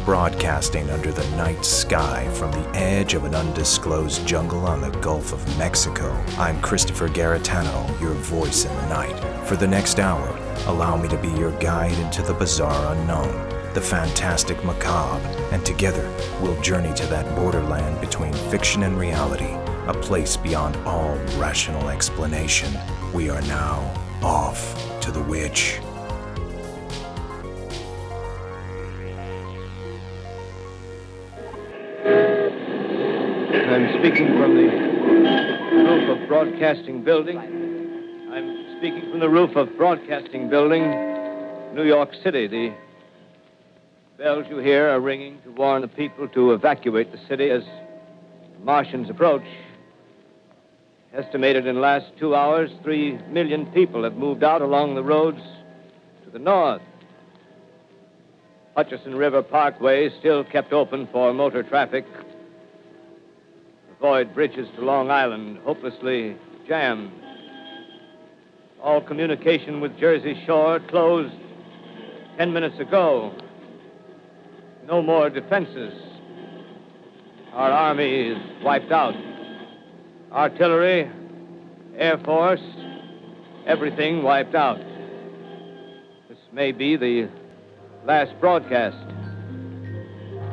broadcasting under the night sky from the edge of an undisclosed jungle on the Gulf of Mexico. I'm Christopher Garetano, your voice in the night. For the next hour, allow me to be your guide into the bizarre unknown, the fantastic macabre, and together we'll journey to that borderland between fiction and reality, a place beyond all rational explanation. We are now off to the witch. I'm speaking from the roof of Broadcasting Building. New York City. The bells you hear are ringing to warn the people to evacuate the city as the Martians approach. Estimated in the last 2 hours, 3 million people have moved out along the roads to the north. Hutchison River Parkway is still kept open for motor traffic. Avoid bridges to Long Island, hopelessly jammed. All communication with Jersey Shore closed 10 minutes ago. No more defenses. Our army is wiped out. Artillery, Air Force, everything wiped out. This may be the last broadcast.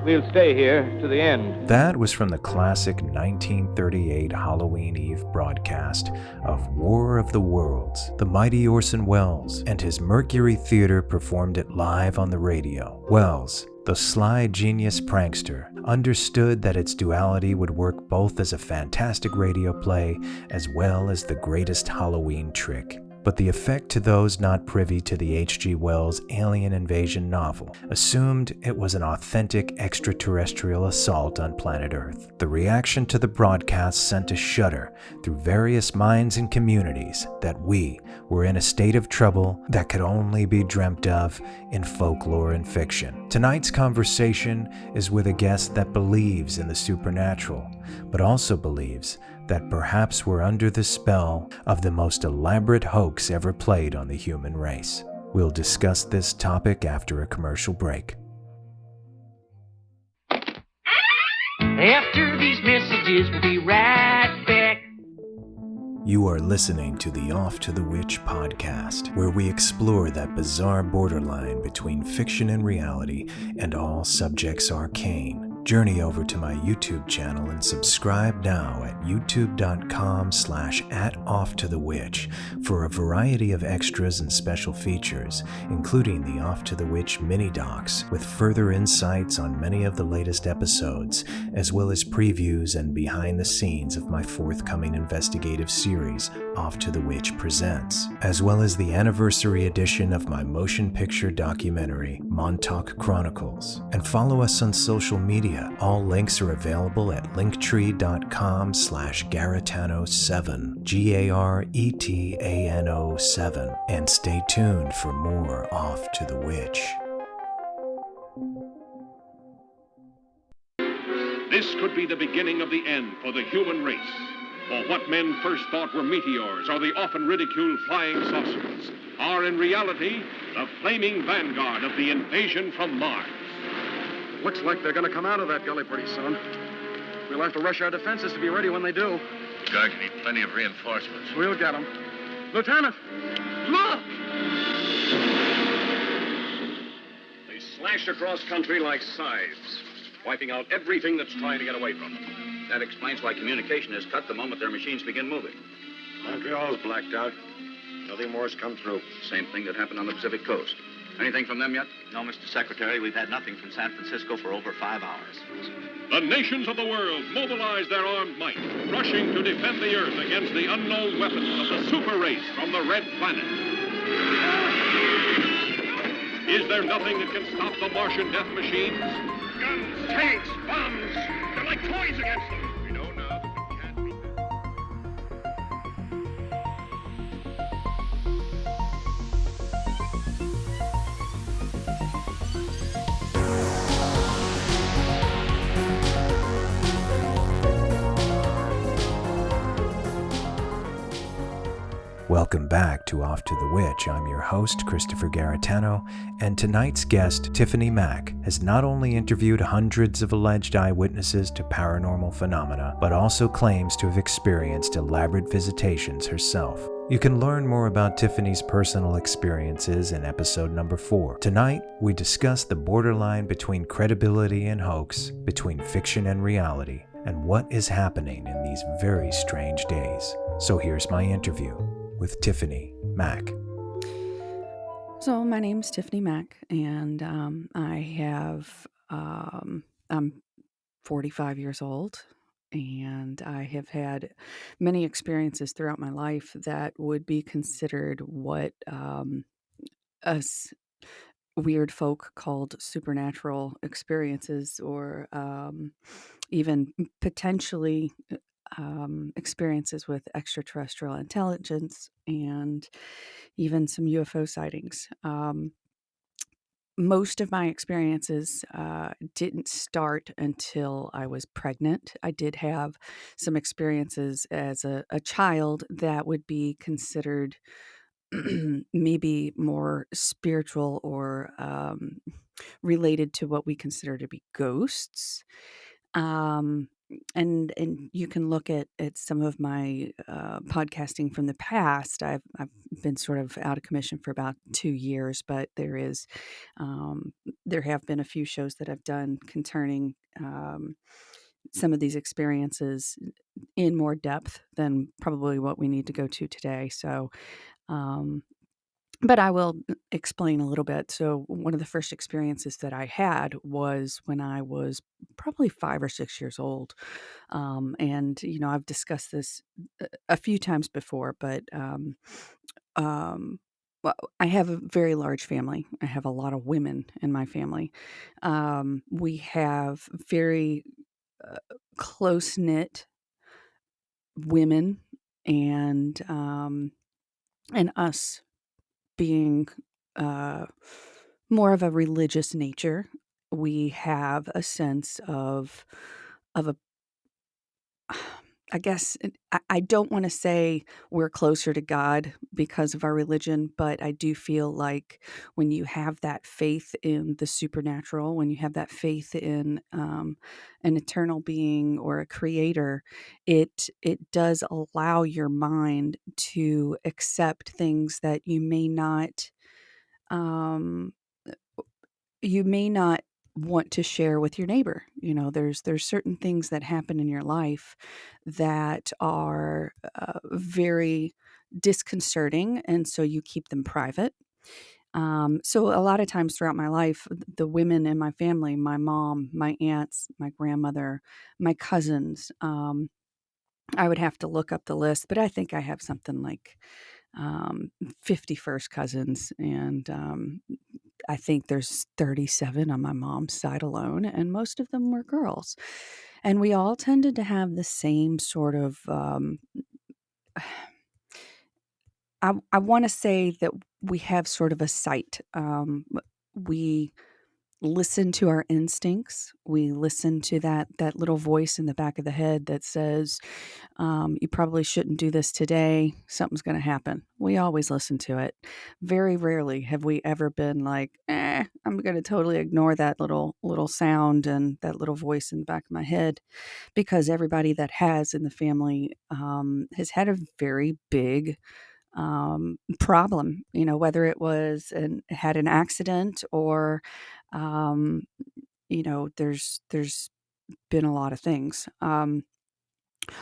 We'll stay here to the end. That was from the classic 1938 Halloween Eve broadcast of War of the Worlds. The mighty Orson Welles and his Mercury Theater performed it live on the radio. Welles, the sly genius prankster, understood that its duality would work both as a fantastic radio play as well as the greatest Halloween trick. But the effect to those not privy to the H.G. Wells alien invasion novel assumed it was an authentic extraterrestrial assault on planet Earth. The reaction to the broadcast sent a shudder through various minds and communities that we were in a state of trouble that could only be dreamt of in folklore and fiction. Tonight's conversation is with a guest that believes in the supernatural, but also believes that perhaps we're under the spell of the most elaborate hoax ever played on the human race. We'll discuss this topic after a commercial break. After these messages, we'll be right back. You are listening to the Off to the Witch podcast, where we explore that bizarre borderline between fiction and reality and all subjects arcane. Journey over to my YouTube channel and subscribe now at youtube.com/@offtothewitch for a variety of extras and special features, including the Off to the Witch mini docs with further insights on many of the latest episodes, as well as previews and behind the scenes of my forthcoming investigative series, Off to the Witch Presents, as well as the anniversary edition of my motion picture documentary, Montauk Chronicles. And follow us on social media. All links are available at linktree.com/Garetano7, Garetano7, and stay tuned for more Off to the Witch. This could be the beginning of the end for the human race. For what men first thought were meteors or the often ridiculed flying saucers are in reality the flaming vanguard of the invasion from Mars. Looks like they're going to come out of that gully pretty soon. We'll have to rush our defenses to be ready when they do. The guards need plenty of reinforcements. We'll get them. Lieutenant, look! They slash across country like scythes, wiping out everything that's trying to get away from them. That explains why communication is cut the moment their machines begin moving. Montreal's blacked out. Nothing more's come through. Same thing that happened on the Pacific coast. Anything from them yet? No, Mr. Secretary. We've had nothing from San Francisco for over 5 hours. The nations of the world mobilize their armed might, rushing to defend the Earth against the unknown weapons of the super race from the Red Planet. Is there nothing that can stop the Martian death machines? Guns, tanks, bombs. They're like toys against them. We know now that we can't beat them. Welcome back to Off to the Witch. I'm your host, Christopher Garitano, and tonight's guest, Tiffany Mack, has not only interviewed hundreds of alleged eyewitnesses to paranormal phenomena, but also claims to have experienced elaborate visitations herself. You can learn more about Tiffany's personal experiences in episode number 4. Tonight, we discuss the borderline between credibility and hoax, between fiction and reality, and what is happening in these very strange days. So here's my interview with Tiffany Mack. So my name's Tiffany Mac, and I'm 45 years old, and I have had many experiences throughout my life that would be considered what us weird folk called supernatural experiences, or even potentially experiences with extraterrestrial intelligence and even some UFO sightings. Most of my experiences didn't start until I was pregnant. I did have some experiences as a child that would be considered maybe more spiritual or related to what we consider to be ghosts. Um, and you can look at some of my podcasting from the past. I've been sort of out of commission for about 2 years, but there have been a few shows that I've done concerning some of these experiences in more depth than probably what we need to go to today. So, um, but I will explain a little bit. So, one of the first experiences that I had was when I was probably 5 or 6 years old. And, I've discussed this a few times before, but um, well, I have a very large family. I have a lot of women in my family. We have very uh, close knit women, and us being uh, more of a religious nature, we have a sense of a I guess I don't want to say we're closer to God because of our religion, but I do feel like when you have that faith in the supernatural, when you have that faith in an eternal being or a creator, it does allow your mind to accept things that um, you may not want to share with your neighbor. There's certain things that happen in your life that are very disconcerting, and so you keep them private. So a lot of times throughout my life, the women in my family, my mom, my aunts, my grandmother, my cousins, I would have to look up the list, but I think I have something like um, 50 first cousins, and I think there's 37 on my mom's side alone, and most of them were girls. And we all tended to have the same sort of, I want to say that we have sort of a sight. We listen to our instincts. We listen to that little voice in the back of the head that says, you probably shouldn't do this today. Something's going to happen. We always listen to it. Very rarely have we ever been like, I'm going to totally ignore that little sound and that little voice in the back of my head, because everybody that has in the family has had a very big problem, whether it was had an accident or, um, there's been a lot of things.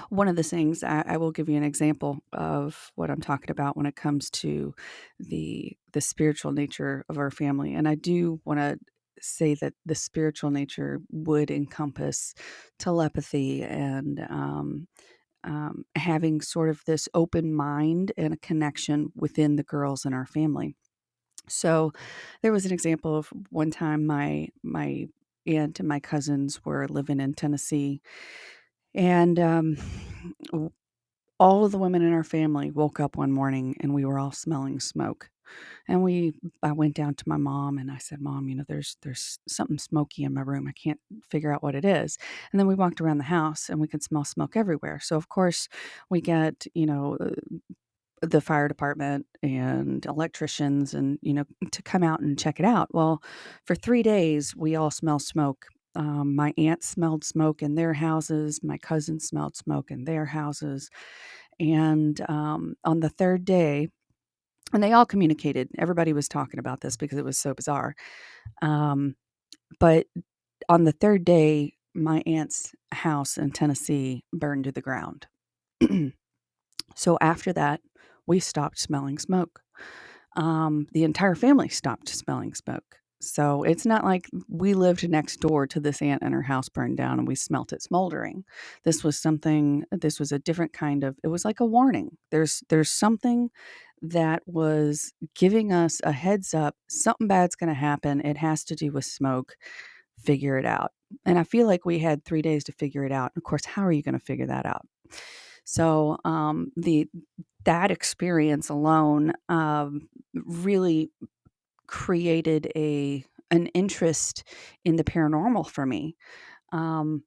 One of the things I will give you an example of what I'm talking about when it comes to the spiritual nature of our family, and I do want to say that the spiritual nature would encompass telepathy and having sort of this open mind and a connection within the girls in our family. So there was an example of one time my aunt and my cousins were living in Tennessee, and w- all of the women in our family woke up one morning and we were all smelling smoke. And I went down to my mom and I said, "Mom, there's something smoky in my room. I can't figure out what it is." And then we walked around the house and we could smell smoke everywhere. So of course we get, the fire department and electricians and, to come out and check it out. Well, for 3 days, we all smell smoke. My aunt smelled smoke in their houses. My cousins smelled smoke in their houses. And on the third day, and they all communicated. Everybody was talking about this because it was so bizarre. Um, but on the third day, my aunt's house in Tennessee burned to the ground. So after that, we stopped smelling smoke. The entire family stopped smelling smoke. So it's not like we lived next door to this aunt and her house burned down and we smelt it smoldering. This was a different kind of, it was like a warning. There's something that was giving us a heads up. Something bad's going to happen. It has to do with smoke. Figure it out. And I feel like we had 3 days to figure it out. Of course, how are you going to figure that out? So that experience alone really created an interest in the paranormal for me. Um,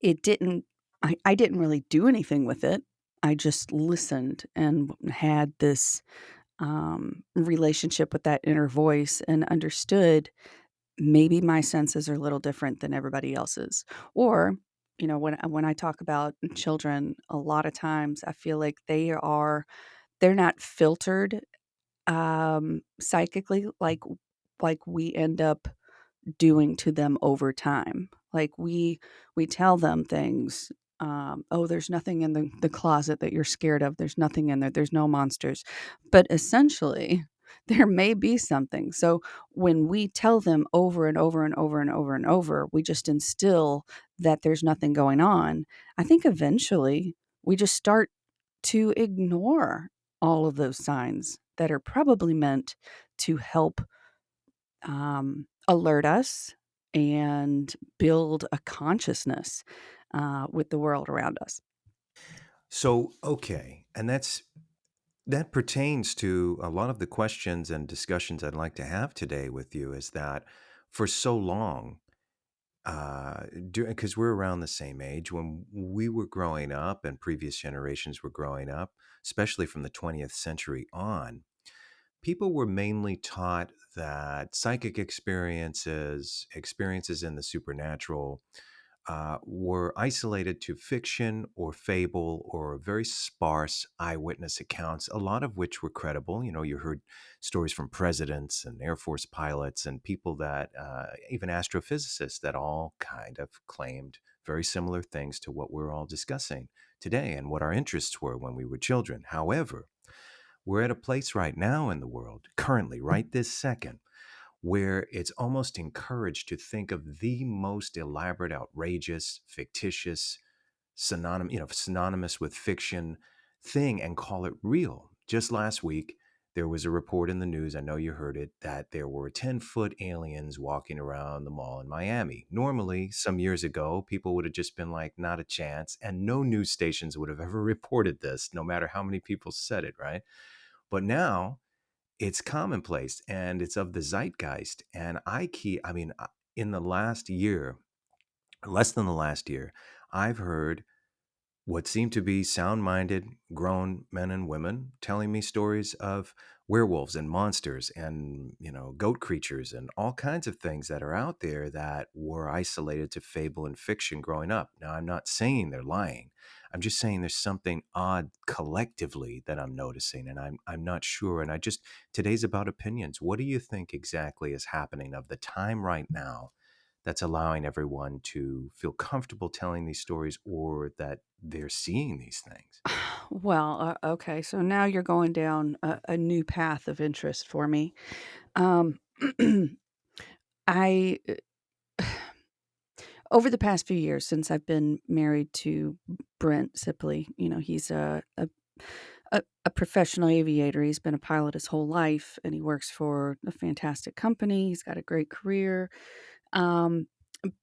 it didn't. I didn't really do anything with it. I just listened and had this relationship with that inner voice and understood maybe my senses are a little different than everybody else's. Or, when I talk about children, a lot of times I feel like they're not filtered psychically like we end up doing to them over time. Like we tell them things. Oh, there's nothing in the closet that you're scared of. There's nothing in there. There's no monsters. But essentially, there may be something. So when we tell them over and over and over and over and over, we just instill that there's nothing going on. I think eventually we just start to ignore all of those signs that are probably meant to help alert us and build a consciousness with the world around us. So, okay, and that pertains to a lot of the questions and discussions I'd like to have today with you. Is that for so long, because we're around the same age, when we were growing up and previous generations were growing up, especially from the 20th century on, people were mainly taught that psychic experiences in the supernatural, were isolated to fiction or fable or very sparse eyewitness accounts, a lot of which were credible. You heard stories from presidents and Air Force pilots and people that, even astrophysicists, that all kind of claimed very similar things to what we're all discussing today and what our interests were when we were children. However, we're at a place right now in the world, currently, right this second, where it's almost encouraged to think of the most elaborate, outrageous, fictitious, synonymous with fiction thing and call it real. Just last week, there was a report in the news, I know you heard it, that there were 10-foot aliens walking around the mall in Miami. Normally, some years ago, people would have just been like, not a chance, and no news stations would have ever reported this, no matter how many people said it, right? But now, it's commonplace and it's of the zeitgeist. And in the last year, less than the last year, I've heard what seem to be sound-minded grown men and women telling me stories of werewolves and monsters and goat creatures and all kinds of things that are out there that were isolated to fable and fiction growing up. Now, I'm not saying they're lying. I'm just saying there's something odd collectively that I'm noticing, and I'm not sure. And today's about opinions. What do you think exactly is happening of the time right now that's allowing everyone to feel comfortable telling these stories, or that they're seeing these things? Well, okay, so now you're going down a new path of interest for me. Um, I over the past few years since I've been married to Brent Sipley, he's a professional aviator. He's been a pilot his whole life, and he works for a fantastic company. He's got a great career. Um,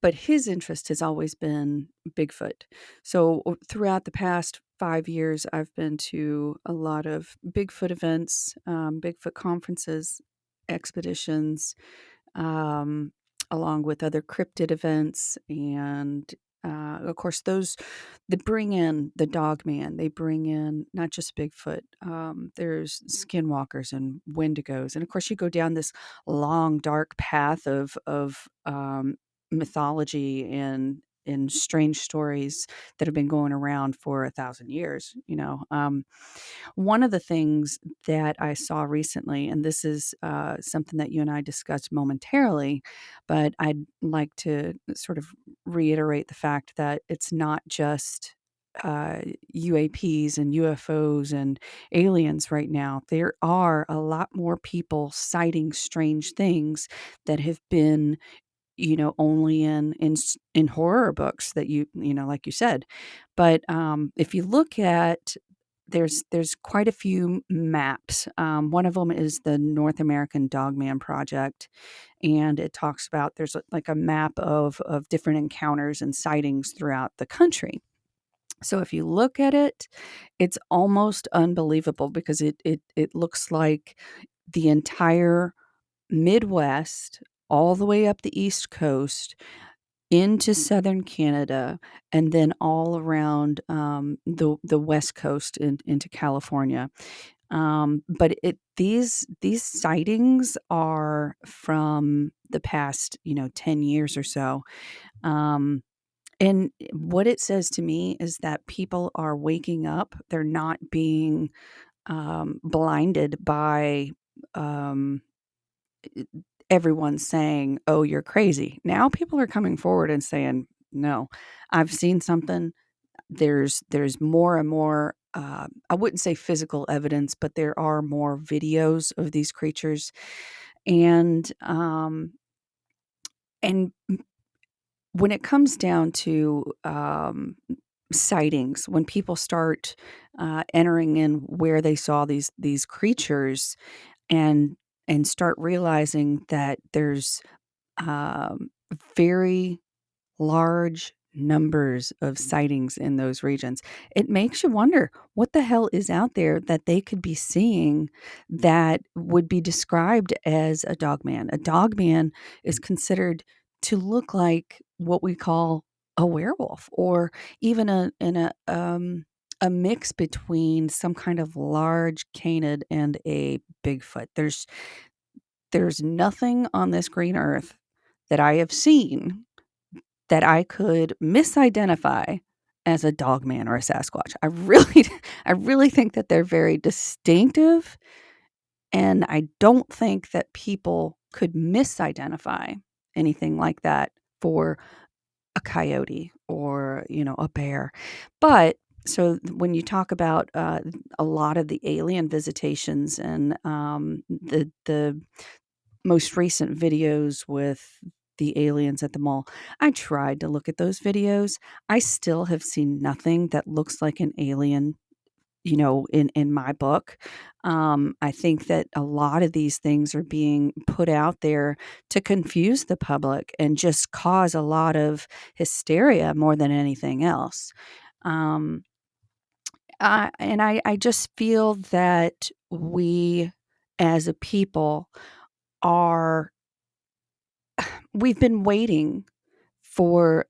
but his interest has always been Bigfoot. So throughout the past 5 years, I've been to a lot of Bigfoot events, Bigfoot conferences, expeditions, um, along with other cryptid events and Of course, those they bring in the dog man. They bring in not just Bigfoot. There's skinwalkers and wendigos, and of course, you go down this long, dark path of mythology and strange stories that have been going around for 1,000 years. One of the things that I saw recently, and this is something that you and I discussed momentarily, but I'd like to sort of reiterate the fact that it's not just uh, UAPs and UFOs and aliens right now. There are a lot more people citing strange things that have been, only in horror books that like you said. But if you look at there's quite a few maps. One of them is the North American Dogman Project, and it talks about there's like a map of different encounters and sightings throughout the country. So if you look at it, it's almost unbelievable because it looks like the entire Midwest, all the way up the East Coast, into southern Canada, and then all around the West Coast into California. But these sightings are from the past 10 years or so. Um, and what it says to me is that people are waking up. They're not being blinded by um, everyone saying, "Oh, you're crazy." Now people are coming forward and saying, "No, I've seen something." There's more and more. I wouldn't say physical evidence, but there are more videos of these creatures, and and when it comes down to sightings, when people start entering in where they saw these creatures, and start realizing that there's um, very large numbers of sightings in those regions. It makes you wonder what the hell is out there that they could be seeing that would be described as a dogman. A dogman is considered to look like what we call a werewolf, or even a mix between some kind of large canid and a Bigfoot. There's nothing on this green earth that I have seen that I could misidentify as a dogman or a Sasquatch. I really think that they're very distinctive, and I don't think that people could misidentify anything like that for a coyote or, a bear. But so when you talk about a lot of the alien visitations and the most recent videos with the aliens at the mall, I tried to look at those videos. I still have seen nothing that looks like an alien, in my book. I think that a lot of these things are being put out there to confuse the public and just cause a lot of hysteria more than anything else. Um, and I just feel that we as a people are we've been waiting for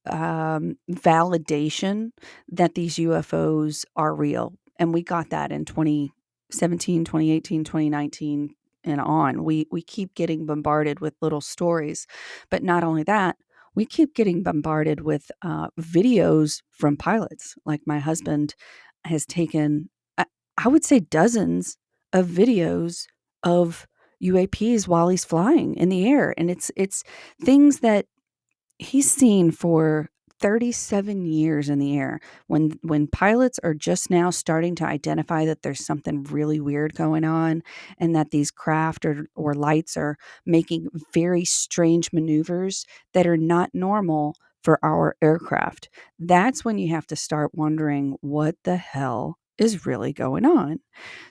validation that these UFOs are real. And we got that in 2017, 2018, 2019, and on. We keep getting bombarded with little stories. But not only that, we keep getting bombarded with videos from pilots. Like my husband has taken, I would say, dozens of videos of UAPs while he's flying in the air. And it's things that he's seen for 37 years in the air. When pilots are just now starting to identify that there's something really weird going on, and that these craft or lights are making very strange maneuvers that are not normal for our aircraft, that's when you have to start wondering what the hell is really going on.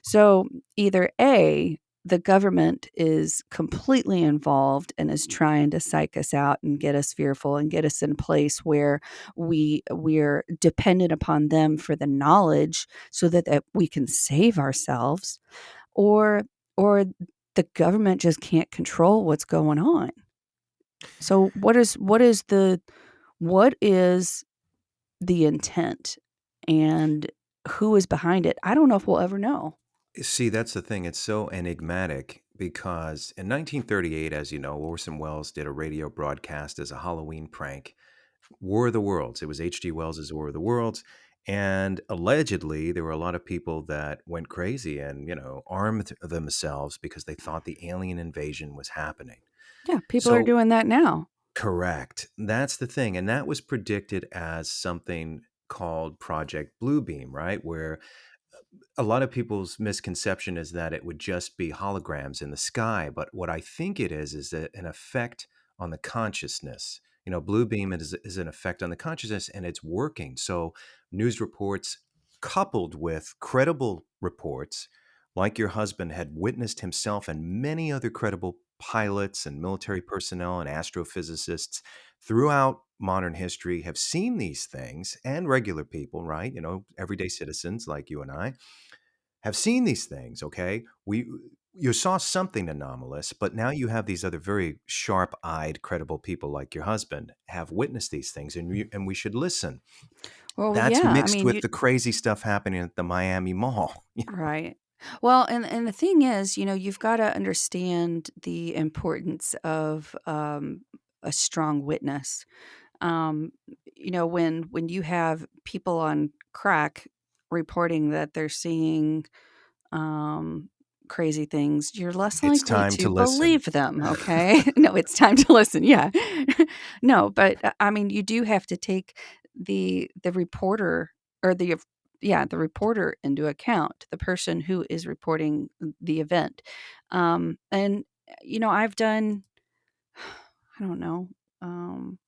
So either A, the government is completely involved and is trying to psych us out and get us fearful and get us in a place where we're dependent upon them for the knowledge so that we can save ourselves, or or the government just can't control what's going on. So what is What is the intent and who is behind it? I don't know if we'll ever know. See, that's the thing. It's so enigmatic because in 1938, as you know, Orson Welles did a radio broadcast as a Halloween prank, War of the Worlds. It was H.G. Wells's War of the Worlds. And allegedly, there were a lot of people that went crazy and, armed themselves because they thought the alien invasion was happening. Yeah, people are So, doing that now. correct. That's the thing. And that was predicted as something called Project Bluebeam, right? Where a lot of people's misconception is that it would just be holograms in the sky, but what I think it is an effect on the consciousness. Blue beam is an effect on the consciousness, and it's working. So news reports coupled with credible reports, like your husband had witnessed himself and many other credible pilots and military personnel and astrophysicists throughout modern history have seen these things, and regular people, right? Everyday citizens like you and I have seen these things. Okay, you saw something anomalous, but now you have these other very sharp-eyed, credible people like your husband have witnessed these things, and we should listen. Well, That's yeah, I mixed mean, with you the crazy stuff happening at the Miami Mall. right. Well, and the thing is, you've got to understand the importance of a strong witness. Um, when you have people on crack reporting that they're seeing um, crazy things, you're less It's likely time to to listen. believe them. Okay, no, it's time to listen. Yeah, no, but I mean, you do have to take the reporter or the reporter into account, the person who is reporting the event, and I've done, I don't know. Um,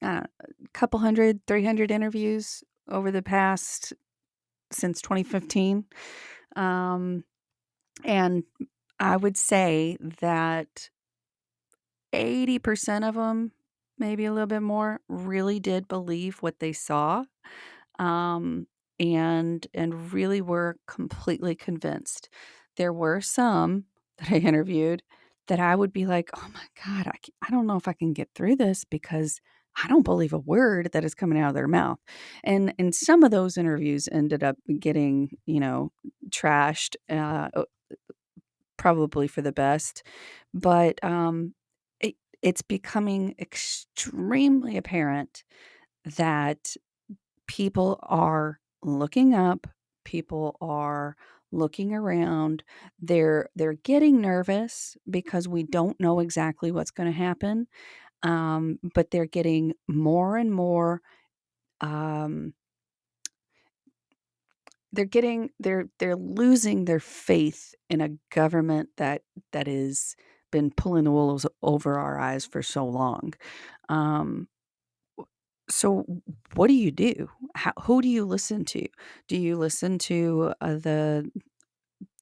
a couple hundred, 300 interviews over the past since 2015. Um, and I would say that 80% of them, maybe a little bit more, really did believe what they saw. Um, and really were completely convinced. There were some that I interviewed that I would be like, "Oh my god, I don't know if I can get through this because I don't believe a word that is coming out of their mouth." And some of those interviews ended up getting, trashed, probably for the best. But it's becoming extremely apparent that people are looking up, people are looking around. They're getting nervous because we don't know exactly what's going to happen. But they're getting more and more. Um, they're losing their faith in a government that is been pulling the wool over our eyes for so long. Um, So, what do you do? Who do you listen to? Do you listen to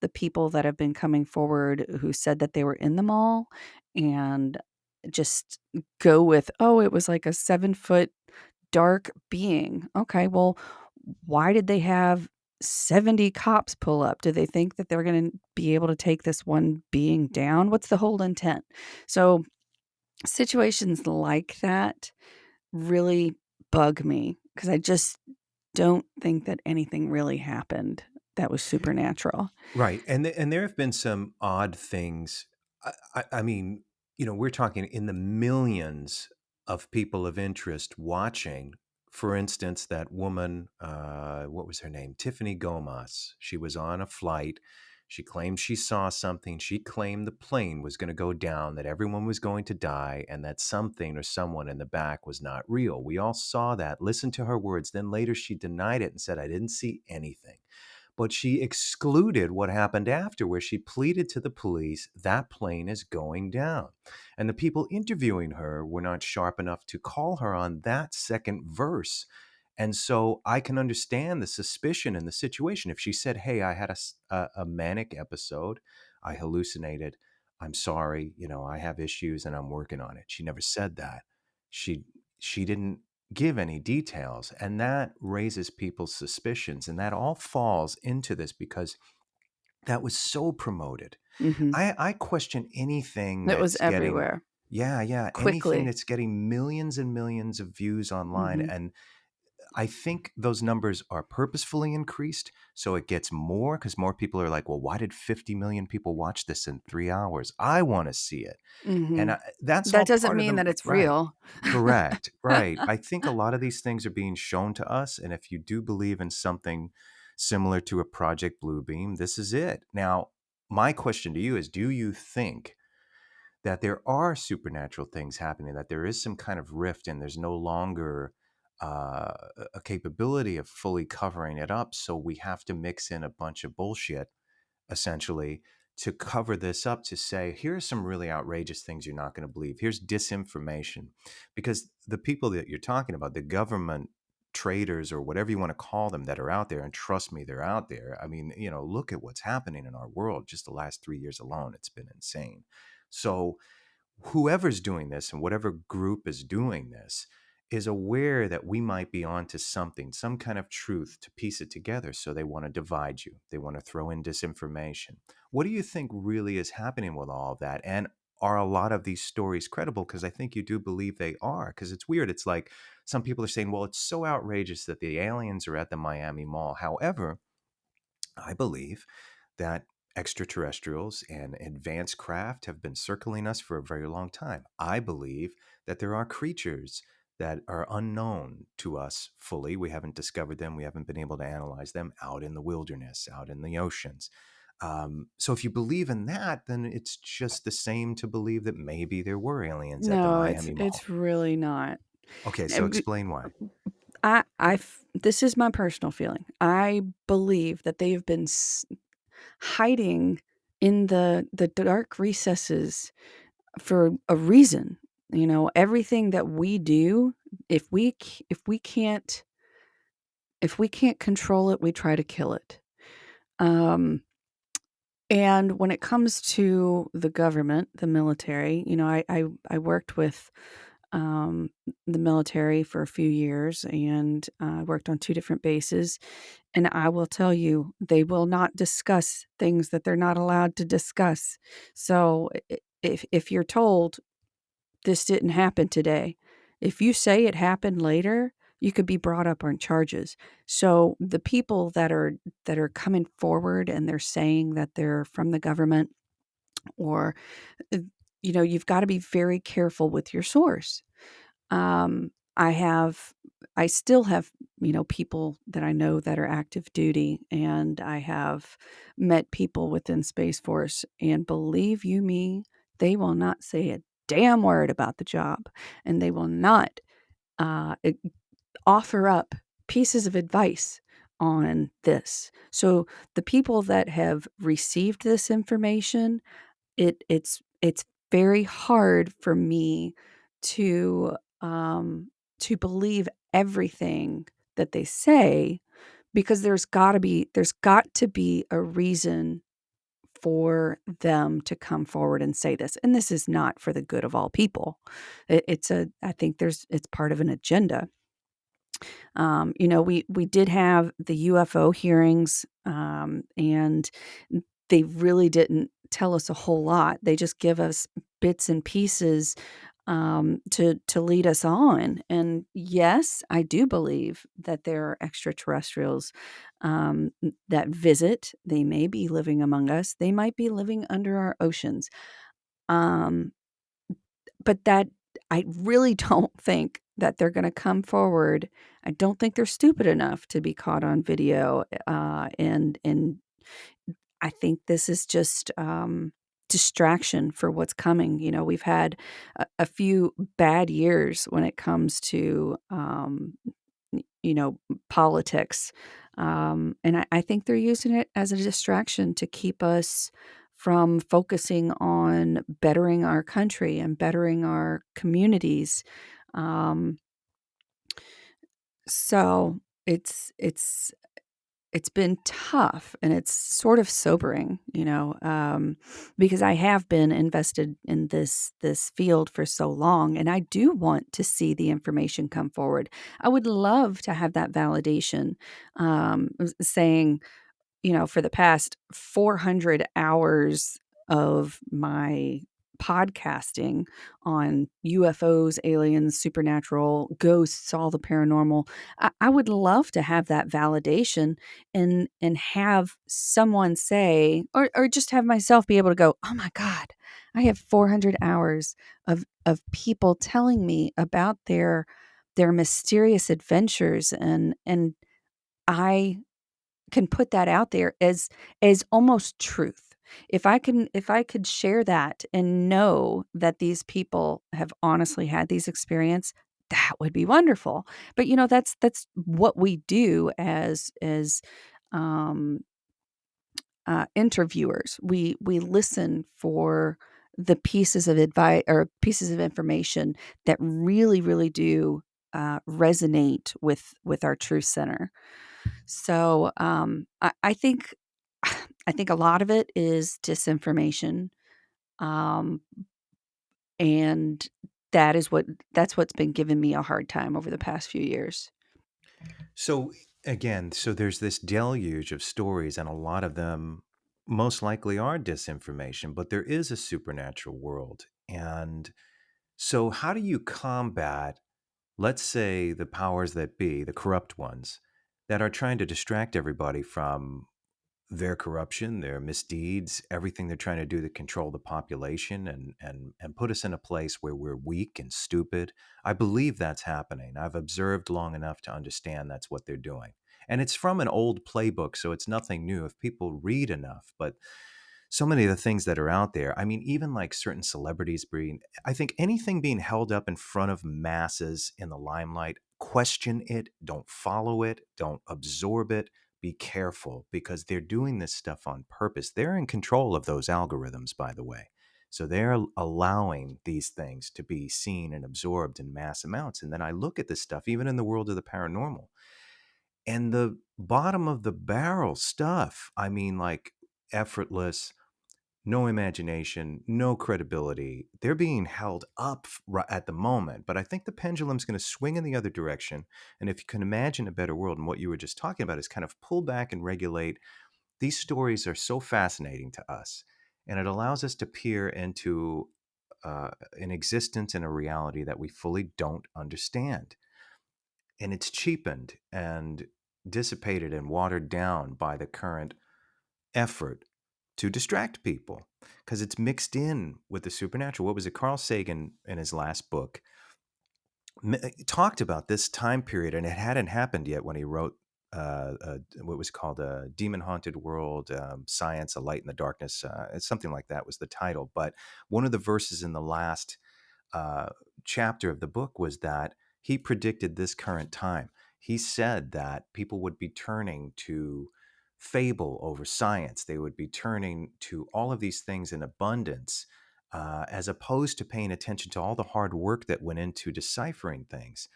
the people that have been coming forward who said that they were in the mall and just go with, oh, it was like a 7 foot dark being? Okay, well, why did they have 70 cops pull up? Do they think that they're going to be able to take this one being down? What's the whole intent? So, situations like that really bug me because I just don't think that anything really happened that was supernatural. Right, and there have been some odd things. I mean, we're talking in the millions of people of interest watching. For instance, that woman, what was her name? Tiffany Gomas. She was on a flight. She claimed she saw something. She claimed the plane was going to go down, that everyone was going to die, and that something or someone in the back was not real. We all saw that, listened to her words. Then later she denied it and said, I didn't see anything. But she excluded what happened after, where she pleaded to the police, that plane is going down. And the people interviewing her were not sharp enough to call her on that second verse. And so I can understand the suspicion in the situation. If she said, hey, I had a manic episode, I hallucinated, I'm sorry, I have issues and I'm working on it. She never said that. She she didn't give any details, and that raises people's suspicions, and that all falls into this because that was so promoted. Mhm. I question anything It was that's getting everywhere. Yeah. Anything quickly. that's getting millions and millions of views online. Hmm. And I think those numbers are purposefully increased so it gets more, because more people are like, well, why did 50 million people watch this in 3 hours? I want to see it. And Hmm. that's That all doesn't part of mean the that it's right. real. Correct. Right. I think a lot of these things are being shown to us. And if you do believe in something similar to a Project Bluebeam, this is it. Now, my question to you is, do you think that there are supernatural things happening, that there is some kind of rift and there's no longer a capability of fully covering it up? So we have to mix in a bunch of bullshit, essentially, to cover this up, to say, here's some really outrageous things you're not going to believe. Here's disinformation. Because the people that you're talking about, the government traders or whatever you want to call them that are out there, and trust me, they're out there. I mean, look at what's happening in our world. Just the last 3 years alone, it's been insane. So whoever's doing this and whatever group is doing this is aware that we might be onto something, some kind of truth to piece it together. So they want to divide you. They want to throw in disinformation. What do you think really is happening with all of that? And are a lot of these stories credible? Because I think you do believe they are. Because it's weird. It's like some people are saying, well, it's so outrageous that the aliens are at the Miami Mall. However, I believe that extraterrestrials and advanced craft have been circling us for a very long time. I believe that there are creatures that are unknown to us fully. We haven't discovered them. We haven't been able to analyze them out in the wilderness, out in the oceans. So if you believe in that, then it's just the same to believe that maybe there were aliens at the No, Miami Mall. it's really not. Okay, so And explain why. this is my personal feeling. I believe that they have been hiding in the dark recesses for a reason. Everything that we do, if we can't control it, we try to kill it. Um, and when it comes to the government, the military, I worked with um, the military for a few years, and I worked on two different bases. And I will tell you, they will not discuss things that they're not allowed to discuss. So if you're told this didn't happen today, if you say it happened later, you could be brought up on charges. So the people that are coming forward and they're saying that they're from the government, or uh, you've got to be very careful with your source. um, I have, I still have, people that I know that are active duty, and I have met people within Space Force, and believe you me, they will not say a damn word about the job, and they will not uh, e- offer up pieces of advice on this. So the people that have received this information, it's very hard for me to to believe everything that they say, because there's got to be a reason for them to come forward and say this, and this is not for the good of all people. I think it's part of an agenda. We did have the UFO hearings, and they really didn't tell us a whole lot. They just give us bits and pieces to lead us on. And yes, I do believe that there are extraterrestrials that visit. They may be living among us. They might be living under our oceans. Um, but that I really don't think that they're gonna come forward. I don't think they're stupid enough to be caught on video, and I think this is just, distraction for what's coming. We've had a few bad years when it comes to, politics. And I think they're using it as a distraction to keep us from focusing on bettering our country and bettering our communities. Um, so it's been tough, and it's sort of sobering, because I have been invested in this field for so long, and I do want to see the information come forward. I would love to have that validation, saying, for the past 400 hours of my podcasting on UFOs, aliens, supernatural, ghosts, all the paranormal. I would love to have that validation and have someone say, or just have myself be able to go, oh my God, I have 400 hours of people telling me about their mysterious adventures, and I can put that out there as almost truth. If I could share that and know that these people have honestly had these experience, that would be wonderful. But that's what we do as um interviewers. We listen for the pieces of advice or pieces of information that really do resonate with our truth center. So I think I think a lot of it is disinformation, um, and that's what's been giving me a hard time over the past few years. So again, so there's this deluge of stories, and a lot of them most likely are disinformation, but there is a supernatural world. And so, how do you combat, let's say, the powers that be, the corrupt ones, that are trying to distract everybody from their corruption, their misdeeds, everything they're trying to do to control the population and put us in a place where we're weak and stupid? I believe that's happening. I've observed long enough to understand that's what they're doing. And it's from an old playbook, so it's nothing new if people read enough. But so many of the things that are out there, I mean, even like certain celebrities being, I think anything being held up in front of masses in the limelight, question it, don't follow it, don't absorb it, be careful, because they're doing this stuff on purpose. They're in control of those algorithms, by the way. So they're allowing these things to be seen and absorbed in mass amounts. And then I look at this stuff, even in the world of the paranormal, and the bottom of the barrel stuff. I mean, like effortless, no imagination, no credibility. They're being held up at the moment, but I think the pendulum's going to swing in the other direction. And if you can imagine a better world, and what you were just talking about is kind of pull back and regulate. These stories are so fascinating to us, and it allows us to peer into an existence and a reality that we fully don't understand. And it's cheapened and dissipated and watered down by the current effort to distract people, because it's mixed in with the supernatural. What was it? Carl Sagan, in his last book, talked about this time period, and it hadn't happened yet when he wrote what was called a Demon Haunted World, Science, A Light in the Darkness. It's something like that was the title. But one of the verses in the last uh, chapter of the book was that he predicted this current time. He said that people would be turning to fable over science. They would be turning to all of these things in abundance, as opposed to paying attention to all the hard work that went into deciphering things.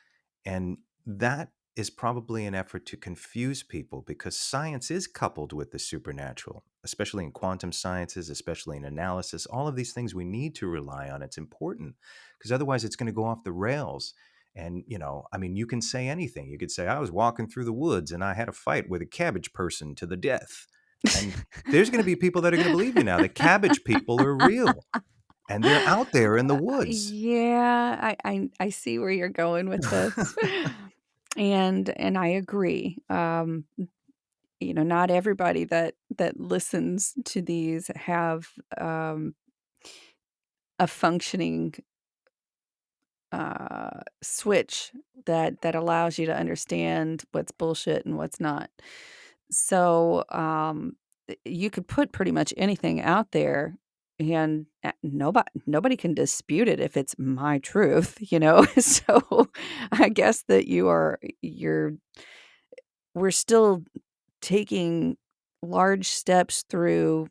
And that is probably an effort to confuse people, because science is coupled with the supernatural, especially in quantum sciences, especially in analysis. All of these things we need to rely on. It's important, because otherwise it's going to go off the rails. And, I mean, you can say anything. You could say, I was walking through the woods and I had a fight with a cabbage person to the death. And there's going to be people that are going to believe you now. The cabbage people are real, and they're out there in the woods. Yeah, I see where you're going with this. And I agree. Not everybody that listens to these have a functioning switch that allows you to understand what's bullshit and what's not. So you could put pretty much anything out there, and nobody can dispute it if it's my truth. So I guess that we're still taking large steps through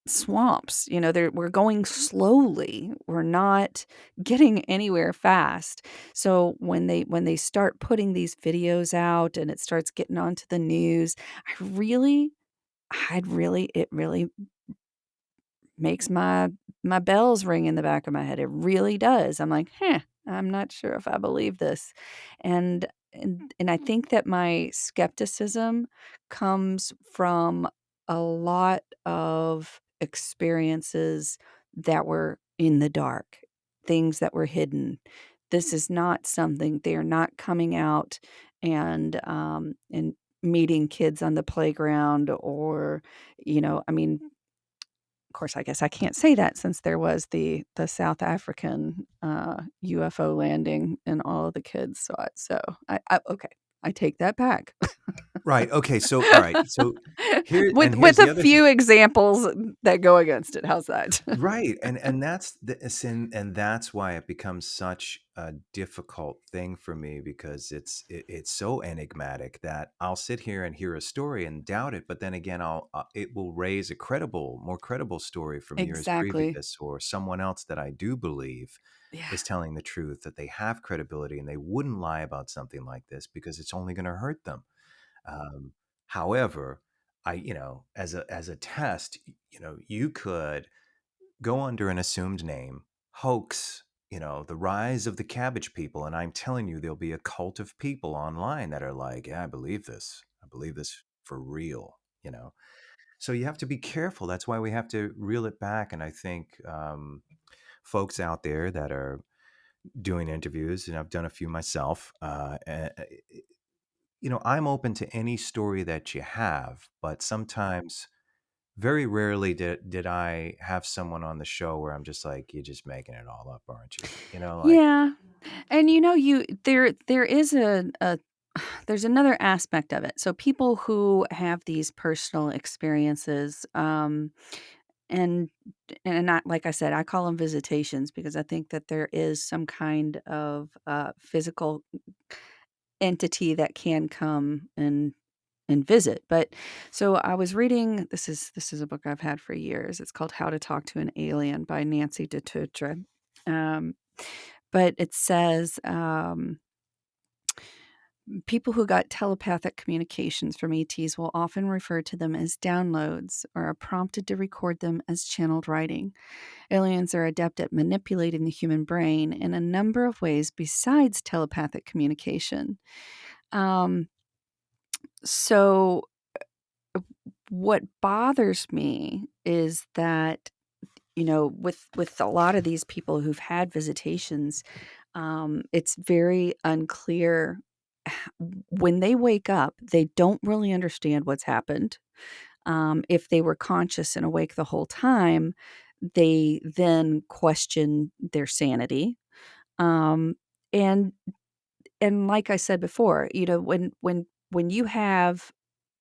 swamps. We're going slowly. We're not getting anywhere fast. So when they start putting these videos out and it starts getting onto the news, it really makes my bells ring in the back of my head. It really does. I'm like, I'm not sure if I believe this. And I think that my skepticism comes from a lot of experiences that were in the dark, things that were hidden. This is not something they're not coming out and meeting kids on the playground or, I mean, of course, I guess I can't say that since there was the South African UFO landing and all of the kids saw it. So okay, I take that back. Right. Okay. So, all right. So here's with the a other few examples that go against it. How's that? right. And that's and that's why it becomes such a difficult thing for me, because it's so enigmatic that I'll sit here and hear a story and doubt it, but then again, it will raise a more credible story from years Exactly. previous, or someone else that I do believe Yeah. is telling the truth, that they have credibility and they wouldn't lie about something like this because it's only going to hurt them. Um, However, as a test, you could go under an assumed name, hoax, the rise of the cabbage people, and I'm telling you, there'll be a cult of people online that are like, yeah, I believe this. I believe this for real. So you have to be careful. That's why we have to reel it back. And I think folks out there that are doing interviews, and I've done a few myself, I'm open to any story that you have, but sometimes, very rarely did I have someone on the show where I'm just like, you're just making it all up, aren't you? Like, Yeah. And there is a there's another aspect of it. So people who have these personal experiences, and not, like I said, I call them visitations because I think that there is some kind of physical entity that can come and visit. But so I was reading, this is a book I've had for years. It's called How to Talk to an Alien by Nancy DeTutre. Um, but it says people who got telepathic communications from ETs will often refer to them as downloads or are prompted to record them as channeled writing. Aliens are adept at manipulating the human brain in a number of ways besides telepathic communication. Um, so what bothers me is that, with a lot of these people who've had visitations, it's very unclear. When they wake up, they don't really understand what's happened. If they were conscious and awake the whole time, they then question their sanity. Um, and and like I said before, when you have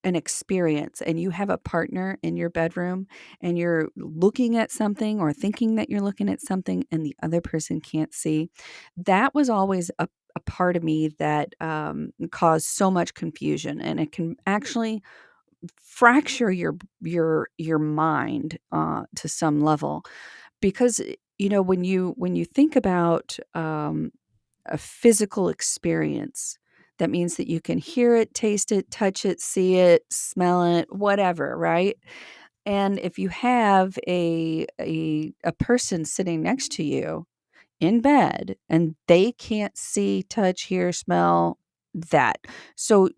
an experience and you have a partner in your bedroom and you're looking at something or thinking that you're looking at something and the other person can't see, that was always a part of me that caused so much confusion, and it can actually fracture your mind to some level because when you think about a physical experience. That means that you can hear it, taste it, touch it, see it, smell it, whatever, right? And if you have a person sitting next to you in bed and they can't see, touch, hear, smell that. So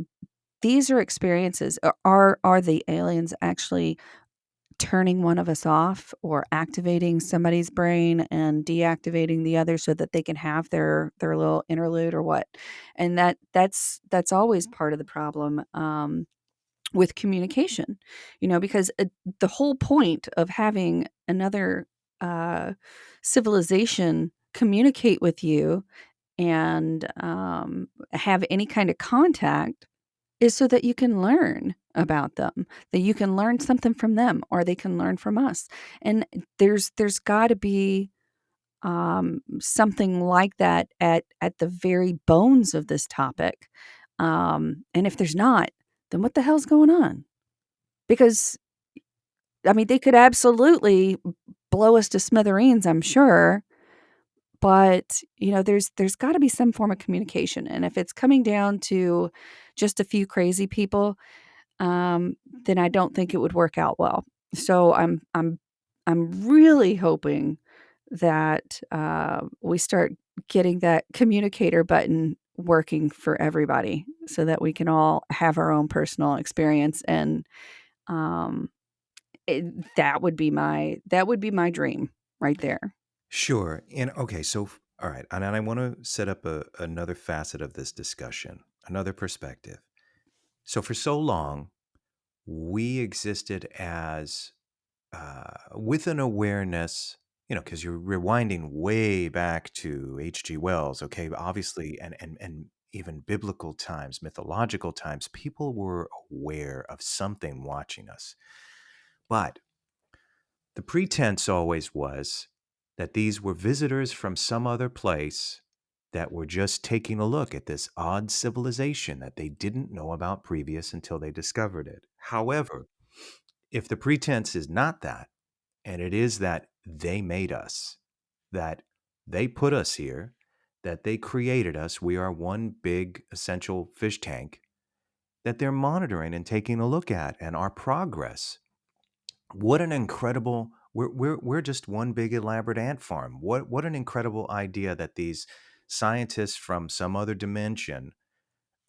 these are experiences. Are the aliens actually turning one of us off or activating somebody's brain and deactivating the other so that they can have their little interlude or what? And that's always part of the problem with communication, because the whole point of having another uh, civilization communicate with you and have any kind of contact is so that you can learn about them, that you can learn something from them, or they can learn from us. And there's got to be something like that at the very bones of this topic. And if there's not, then what the hell's going on? Because I mean, they could absolutely blow us to smithereens, I'm sure. But there's got to be some form of communication, and if it's coming down to just a few crazy people, then I don't think it would work out well. So I'm really hoping that we start getting that communicator button working for everybody, so that we can all have our own personal experience, and um, that would be my dream. right there. Sure. And okay, so all right, and I want to set up another facet of this discussion, another perspective. So for so long, we existed as with an awareness, because you're rewinding way back to H.G. Wells, okay, obviously, and even biblical times, mythological times, people were aware of something watching us. But the pretense always was that these were visitors from some other place that were just taking a look at this odd civilization that they didn't know about previous until they discovered it. However, if the pretense is not that, and it is that they made us, that they put us here, that they created us, we are one big essential fish tank that they're monitoring and taking a look at, and our progress. What an incredible, we're just one big elaborate ant farm. What an incredible idea that these scientists from some other dimension,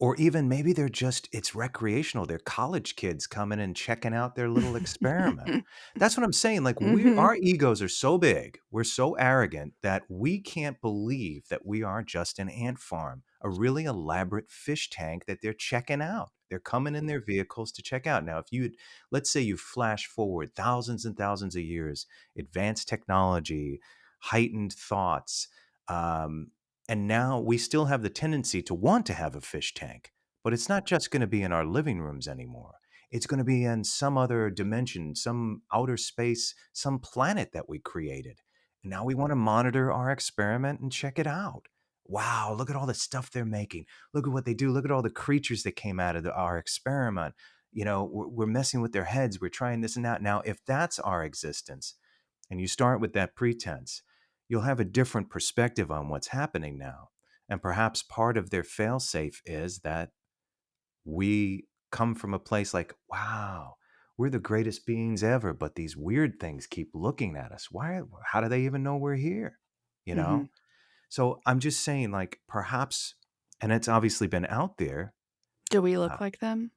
or even maybe they're just, it's recreational. They're college kids coming and checking out their little experiment. That's what I'm saying. Like Hmm. our egos are so big, we're so arrogant that we can't believe that we are just an ant farm, a really elaborate fish tank that they're checking out. They're coming in their vehicles to check out. Now, if you, let's say you flash forward thousands and thousands of years, advanced technology, heightened thoughts, um, and now we still have the tendency to want to have a fish tank, but it's not just going to be in our living rooms anymore. It's going to be in some other dimension, some outer space, some planet that we created. And now we want to monitor our experiment and check it out. Wow, look at all the stuff they're making. Look at what they do. Look at all the creatures that came out of our experiment. We're messing with their heads. We're trying this and that. Now, if that's our existence, and you start with that pretense, you'll have a different perspective on what's happening now. And perhaps part of their failsafe is that we come from a place like, wow, we're the greatest beings ever, but these weird things keep looking at us. Why? How do they even know we're here? You Hmm. know? So I'm just saying, like, perhaps, and it's obviously been out there. Do we uh, look like them?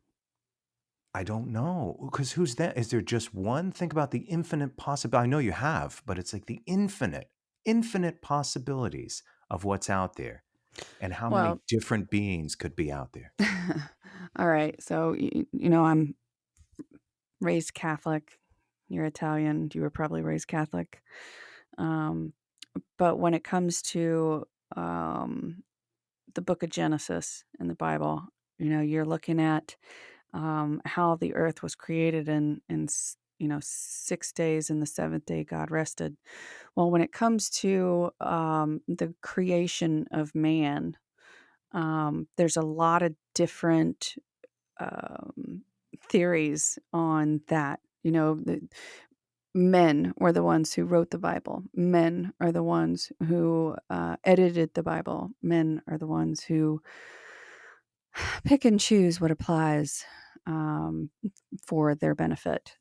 I don't know. Because who's that? Is there just one? Think about the infinite possibility. I know you have, but it's like the infinite possibilities of what's out there and how many Well, different beings could be out there. all right. So, I'm raised Catholic. You're Italian. You were probably raised Catholic. Um, but when it comes to um, the book of Genesis in the Bible, you're looking at how the earth was created in 6 days, and the seventh day God rested. Well, when it comes to the creation of man, there's a lot of different um, theories on that. Men were the ones who wrote the Bible. Men are the ones who edited the Bible. Men are the ones who pick and choose what applies um, for their benefit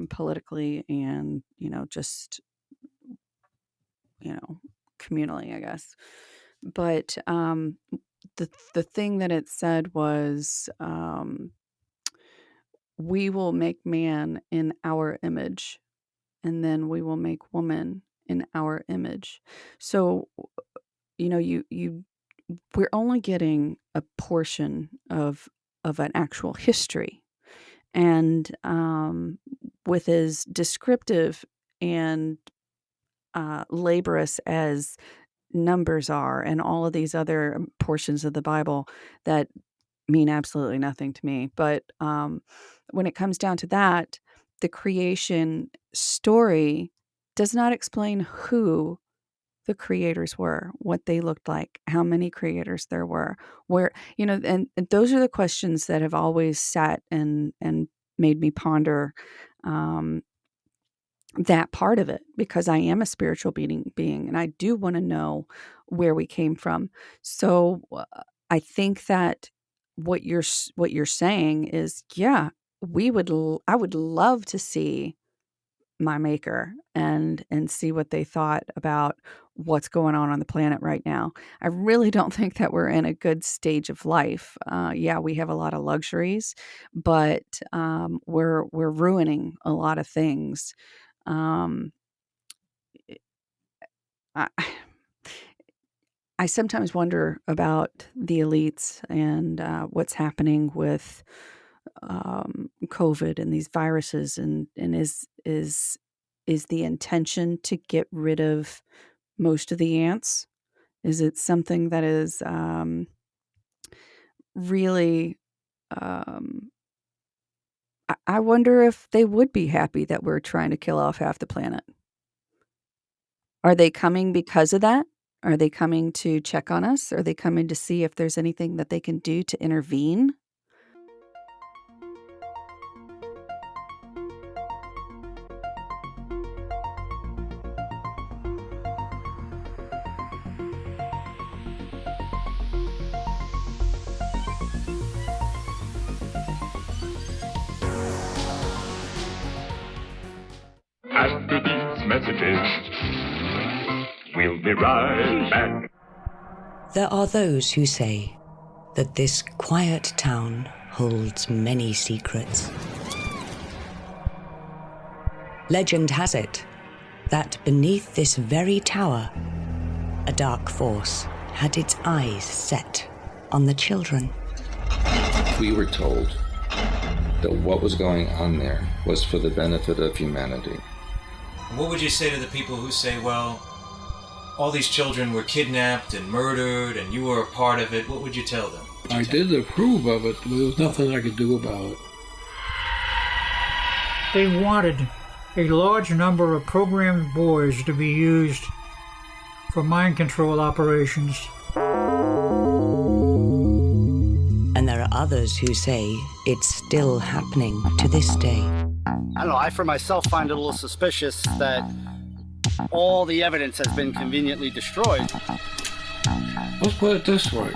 politically and, just, you know, communally, I guess. But the thing that it said was, we will make man in our image, and then we will make woman in our image. So, you we're only getting a portion of an actual history. And with as descriptive and laborious as numbers are, and all of these other portions of the Bible that mean absolutely nothing to me. But when it comes down to that, the creation story does not explain who the creators were, what they looked like, how many creators there were, where, and those are the questions that have always sat and made me ponder um, that part of it, because I am a spiritual being and I do want to know where we came from. So I think that what you're saying is, yeah, I would love to see my maker and see what they thought about what's going on the planet right now. I really don't think that we're in a good stage of life. Yeah, we have a lot of luxuries, but we're ruining a lot of things. Um, I, I sometimes wonder about the elites and what's happening with COVID and these viruses, and is the intention to get rid of most of the ants? Is it something that is really? Um, I wonder if they would be happy that we're trying to kill off half the planet. Are they coming because of that? Are they coming to check on us? Are they coming to see if there's anything that they can do to intervene? After these messages, we'll be right back. There are those who say that this quiet town holds many secrets. Legend has it that beneath this very tower, a dark force had its eyes set on the children. We were told that what was going on there was for the benefit of humanity. What would you say to the people who say, well, all these children were kidnapped and murdered and you were a part of it? What would you tell them? I did approve of it, but there was nothing I could do about it. They wanted a large number of programmed boys to be used for mind control operations. And there are others who say it's still happening to this day. I don't know, I for myself find it a little suspicious that all the evidence has been conveniently destroyed. Let's put it this way.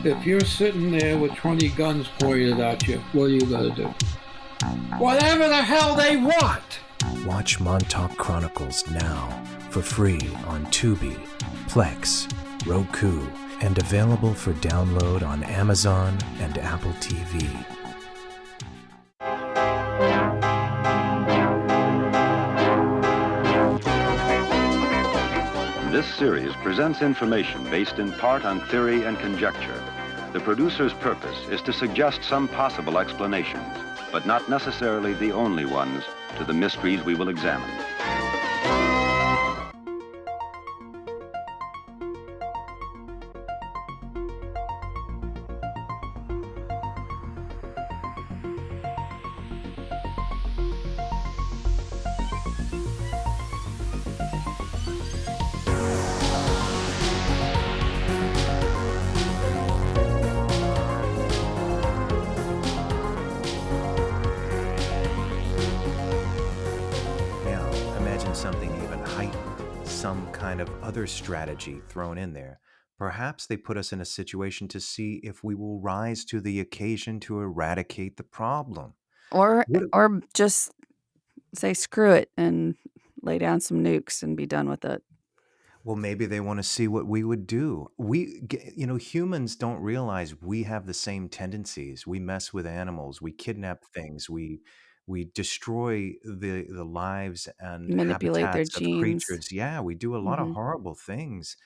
If you're sitting there with 20 guns pointed at you, what are you going to do? Whatever the hell they want! Watch Montauk Chronicles now for free on Tubi, Plex, Roku, and available for download on Amazon and Apple TV. This series presents information based in part on theory and conjecture. The producer's purpose is to suggest some possible explanations, but not necessarily the only ones, to the mysteries we will examine. Something even heightened, some kind of other strategy thrown in there. Perhaps they put us in a situation to see if we will rise to the occasion to eradicate the problem. Or just say screw it and lay down some nukes and be done with it. Well, maybe they want to see what we would do. Humans don't realize we have the same tendencies. We mess with animals, we kidnap things, we destroy the lives and manipulate their habitats of genes. creatures. Yeah, we do a lot of horrible things,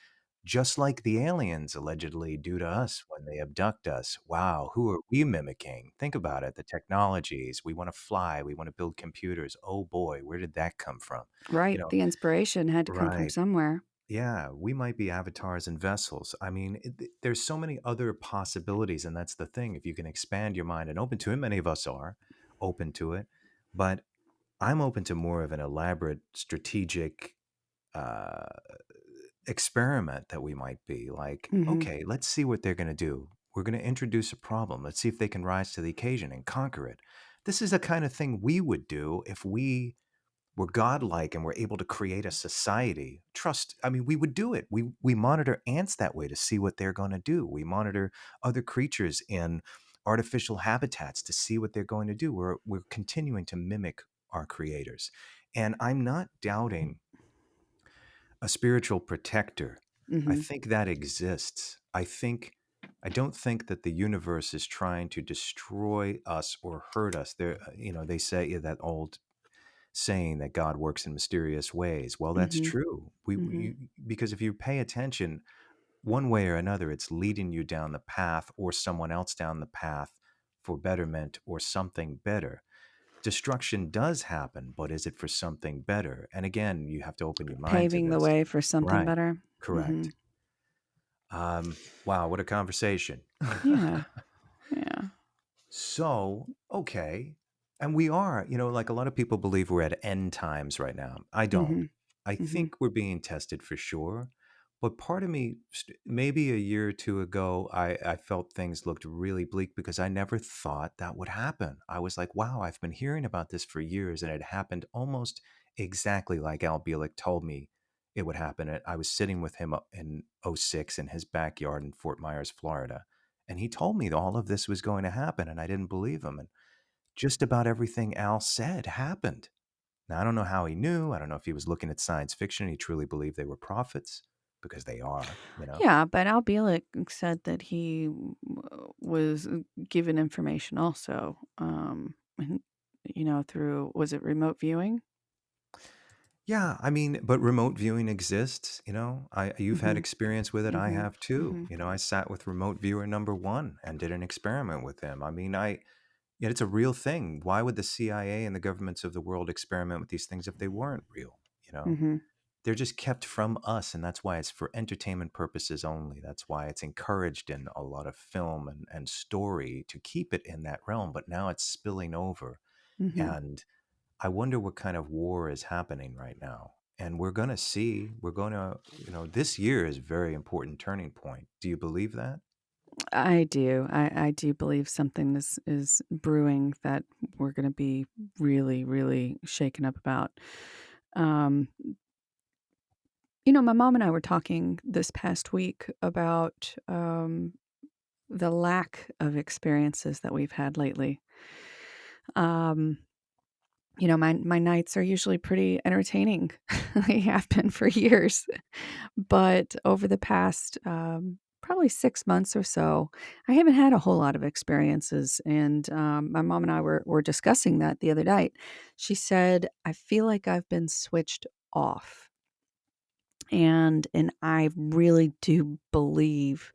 just like the aliens allegedly do to us when they abduct us. Wow, who are we mimicking? Think about it. The technologies. We want to fly. We want to build computers. Oh boy, where did that come from? Right. The inspiration had to come from somewhere. Yeah, we might be avatars and vessels. I mean, there's so many other possibilities, and that's the thing. If you can expand your mind and open to it, many of us are open to it, but I'm open to more of an elaborate strategic experiment that we might be like, okay, let's see what they're going to do. We're going to introduce a problem. Let's see if they can rise to the occasion and conquer it. This is the kind of thing we would do if we were godlike and were able to create a society. We would do it. We monitor ants that way to see what they're going to do. We monitor other creatures in artificial habitats to see what they're going to do. We're continuing to mimic our creators. And I'm not doubting a spiritual protector. I think that exists. I don't think that the universe is trying to destroy us or hurt us. They say that old saying that God works in mysterious ways. Well, that's Mhm. true. Mhm. Because if you pay attention, one way or another, it's leading you down the path or someone else down the path for betterment or something better. Destruction does happen, but is it for something better? And again, you have to open your mind to Paving the this. way for something Right. better. Correct. Mhm. Wow, what a conversation. Yeah. Yeah. So, okay. And we are, like a lot of people believe we're at end times right now. I don't. Mhm. I Mhm. think we're being tested for sure. But part of me, maybe a year or two ago, I felt things looked really bleak because I never thought that would happen. I was like, wow, I've been hearing about this for years, and it happened almost exactly like Al Bielek told me it would happen. I was sitting with him in '06 in his backyard in Fort Myers, Florida. And he told me that all of this was going to happen, and I didn't believe him. And just about everything Al said happened. Now, I don't know how he knew. I don't know if he was looking at science fiction. He truly believed they were prophets because they are. Yeah, but Al Bielek said that he was given information also, and, through, was it remote viewing? Yeah, I mean, but remote viewing exists. You've had Mhm. experience with it. I Mhm. have too. Mhm. I sat with remote viewer number one and did an experiment with him. I mean, yeah, it's a real thing. Why would the CIA and the governments of the world experiment with these things if they weren't real? Mhm. They're just kept from us, and that's why it's for entertainment purposes only. That's why it's encouraged in a lot of film and story to keep it in that realm, but now it's spilling over. Mhm. And I wonder what kind of war is happening right now. And this year is a very important turning point. Do you believe that? I do. I do believe something is brewing that we're going to be really, really shaken up about. Um, my mom and I were talking this past week about the lack of experiences that we've had lately. Um, my nights are usually pretty entertaining. They have been for years. But over the past probably 6 months or so, I haven't had a whole lot of experiences. And my mom and I were discussing that the other night. She said, I feel like I've been switched off. And I really do believe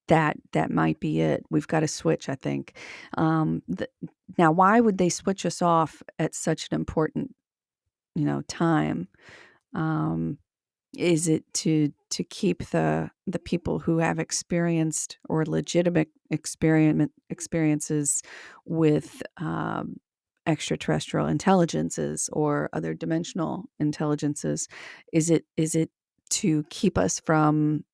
that might be it. We've got to switch, I think. Now, why would they switch us off at such an important, time? Um, is it to keep the people who have experienced or legitimate experiences with extraterrestrial intelligences or other dimensional intelligences? Is it to keep us from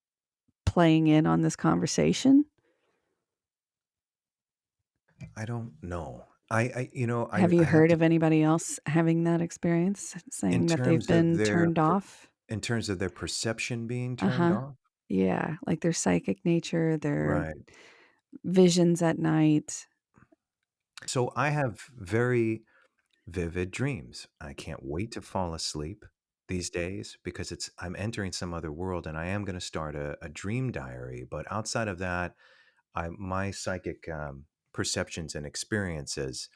playing in on this conversation? I don't know. I Have you have heard to, of anybody else having that experience, in saying that they've terms of been turned off? in terms of their perception being turned Uh-huh. off. Yeah, like their psychic nature, their Right. visions at night. So I have very vivid dreams. I can't wait to fall asleep these days because I'm entering some other world, and I am going to start a dream diary. But outside of that, my psychic perceptions and experiences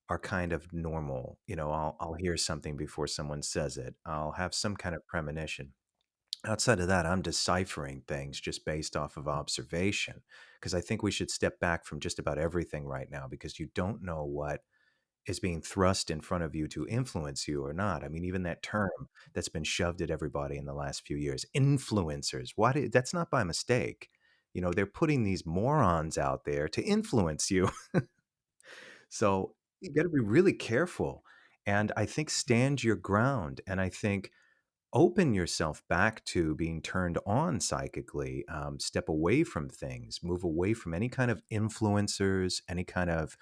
are kind of normal. I'll hear something before someone says it. I'll have some kind of premonition. Outside of that, I'm deciphering things just based off of observation because I think we should step back from just about everything right now because you don't know what is being thrust in front of you to influence you or not. I mean, even that term that's been shoved at everybody in the last few years, influencers. That's not by mistake. They're putting these morons out there to influence you. So you got to be really careful. And I think stand your ground. And I think open yourself back to being turned on psychically, step away from things, move away from any kind of influencers, any kind of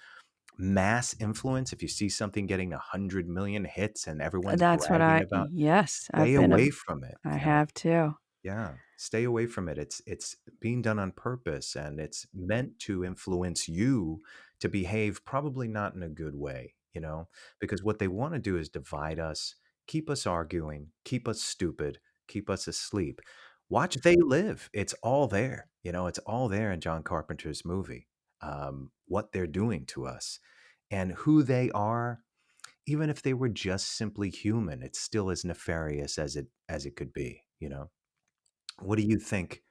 mass influence. If you see something getting 100 million hits and everyone's That's what bragging about, yes, I've stay been away from it. I have too. Yeah, stay away from it. It's being done on purpose, and it's meant to influence you to behave probably not in a good way, because what they want to do is divide us, keep us arguing, keep us stupid, keep us asleep. Watch They Live. It's all there, it's all there in John Carpenter's movie. What they're doing to us and who they are. even if they were just simply human, it's still as nefarious as it could be, you know? What do you think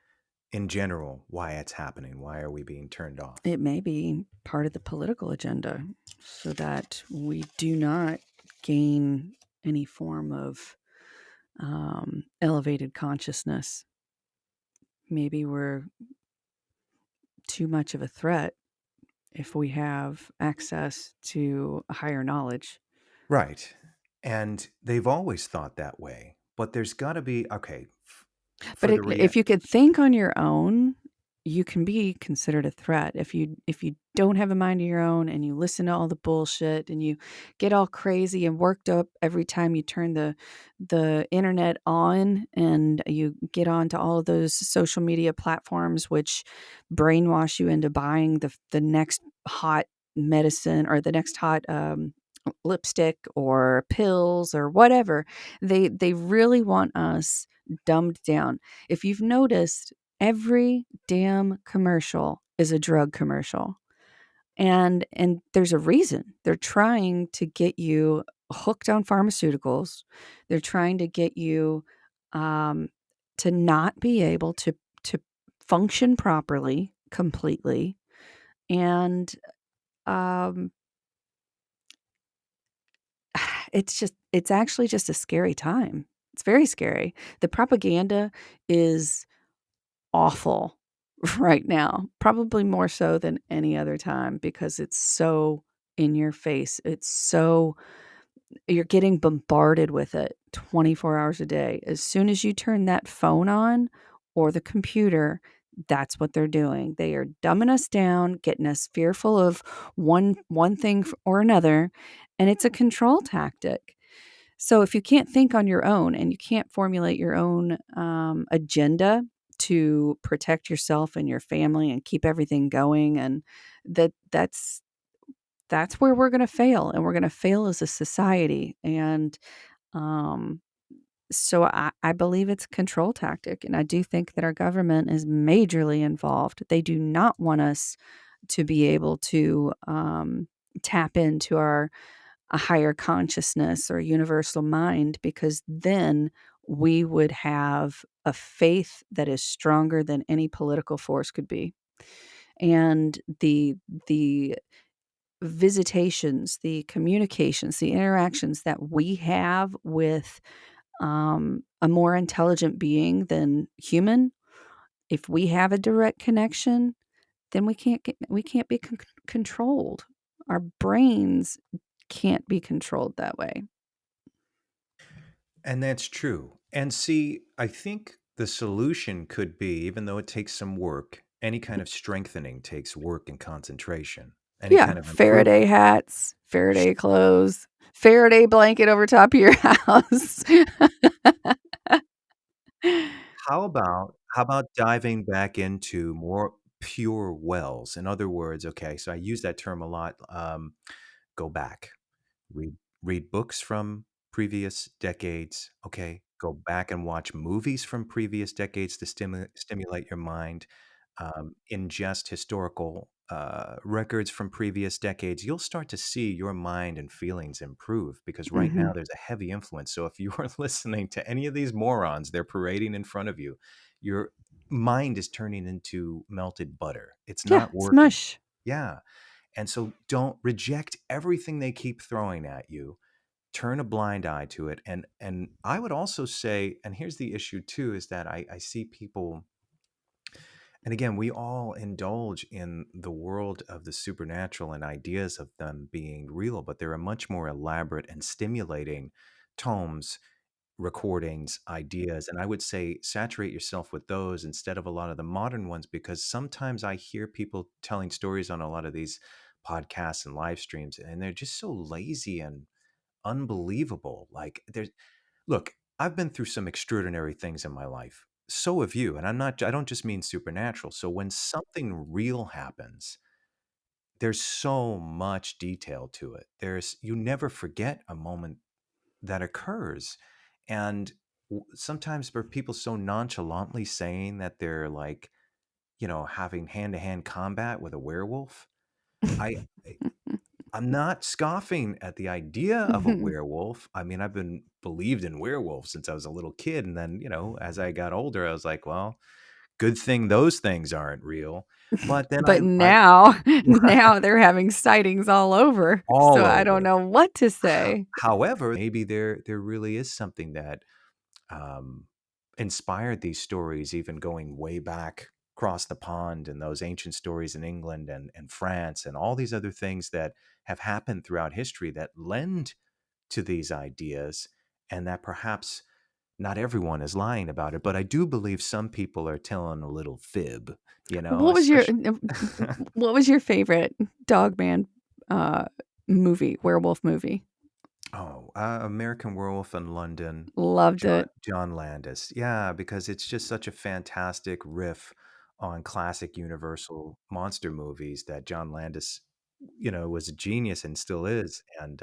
in general why it's happening? Why are we being turned off? It may be part of the political agenda so that we do not gain any form of elevated consciousness. Maybe we're too much of a threat if we have access to a higher knowledge. Right. And they've always thought that way. But there's got to be, okay, But for the if you could think on your own, you can be considered a threat. If you don't have a mind of your own and you listen to all the bullshit and you get all crazy and worked up every time you turn the internet on and you get onto all of those social media platforms which brainwash you into buying the next hot medicine or the next hot lipstick or pills or whatever. They really want us dumbed down. If you've noticed, every damn commercial is a drug commercial. And there's a reason. They're trying to get you hooked on pharmaceuticals. They're trying to get you to not be able to function properly, completely. And it's actually just a scary time. It's very scary. The propaganda is awful right now, probably more so than any other time because it's so in your face. It's so, you're getting bombarded with it 24 hours a day. As soon as you turn that phone on or the computer, that's what they're doing. They are dumbing us down, getting us fearful of one thing or another, and it's a control tactic. So if you can't think on your own and you can't formulate your own agenda to protect yourself and your family and keep everything going, and that's where we're going to fail, and we're going to fail as a society. And so I believe it's a control tactic, and I do think that our government is majorly involved. They do not want us to be able to tap into a higher consciousness or universal mind, because then we would have a faith that is stronger than any political force could be. And the visitations, the communications, the interactions that we have with a more intelligent being than human, if we have a direct connection, then we can't be controlled. Our brains can't be controlled that way. And that's true. And see, I think the solution could be, even though it takes some work, any kind of strengthening takes work and concentration. Any Yeah, kind of Faraday improvement. hats, Faraday clothes, Faraday blanket over top of your house. How about diving back into more pure wells? In other words, okay, so I use that term a lot. Go back, read read books from previous decades. Okay, go back and watch movies from previous decades to stimulate your mind. Ingest historical records from previous decades. You'll start to see your mind and feelings improve, because right now Mhm. there's a heavy influence. So if you are listening to any of these morons they're parading in front of you, your mind is turning into melted butter. It's Yeah, not it's working. mush. Yeah. And so don't reject everything they keep throwing at you. Turn a blind eye to it. And I would also say, and here's the issue too, is that I see people, and again, we all indulge in the world of the supernatural and ideas of them being real, but there are much more elaborate and stimulating tomes, recordings, ideas. And I would say saturate yourself with those instead of a lot of the modern ones, because sometimes I hear people telling stories on a lot of these podcasts and live streams, and they're just so lazy and unbelievable. Like, there's, look, I've been through some extraordinary things in my life. So have you. And I don't just mean supernatural. So when something real happens, there's so much detail to it. You never forget a moment that occurs. And sometimes for people so nonchalantly saying that they're like, having hand to hand combat with a werewolf, I I'm not scoffing at the idea of a werewolf. I mean, I've been believed in werewolves since I was a little kid. And then, as I got older, I was like, well, good thing those things aren't real. But then But I now, now they're having sightings all over. all So I don't over. know what to say. However, maybe there really is something that um, inspired these stories, even going way back across the pond, and those ancient stories in England and France and all these other things that have happened throughout history that lend to these ideas, and that perhaps not everyone is lying about it, but I do believe some people are telling a little fib, What was your especially. what was your favorite Dogman uh movie, werewolf movie? Oh, American Werewolf in London, Loved it. John Landis. Yeah, because it's just such a fantastic riff on classic Universal monster movies that John Landis, was a genius and still is. And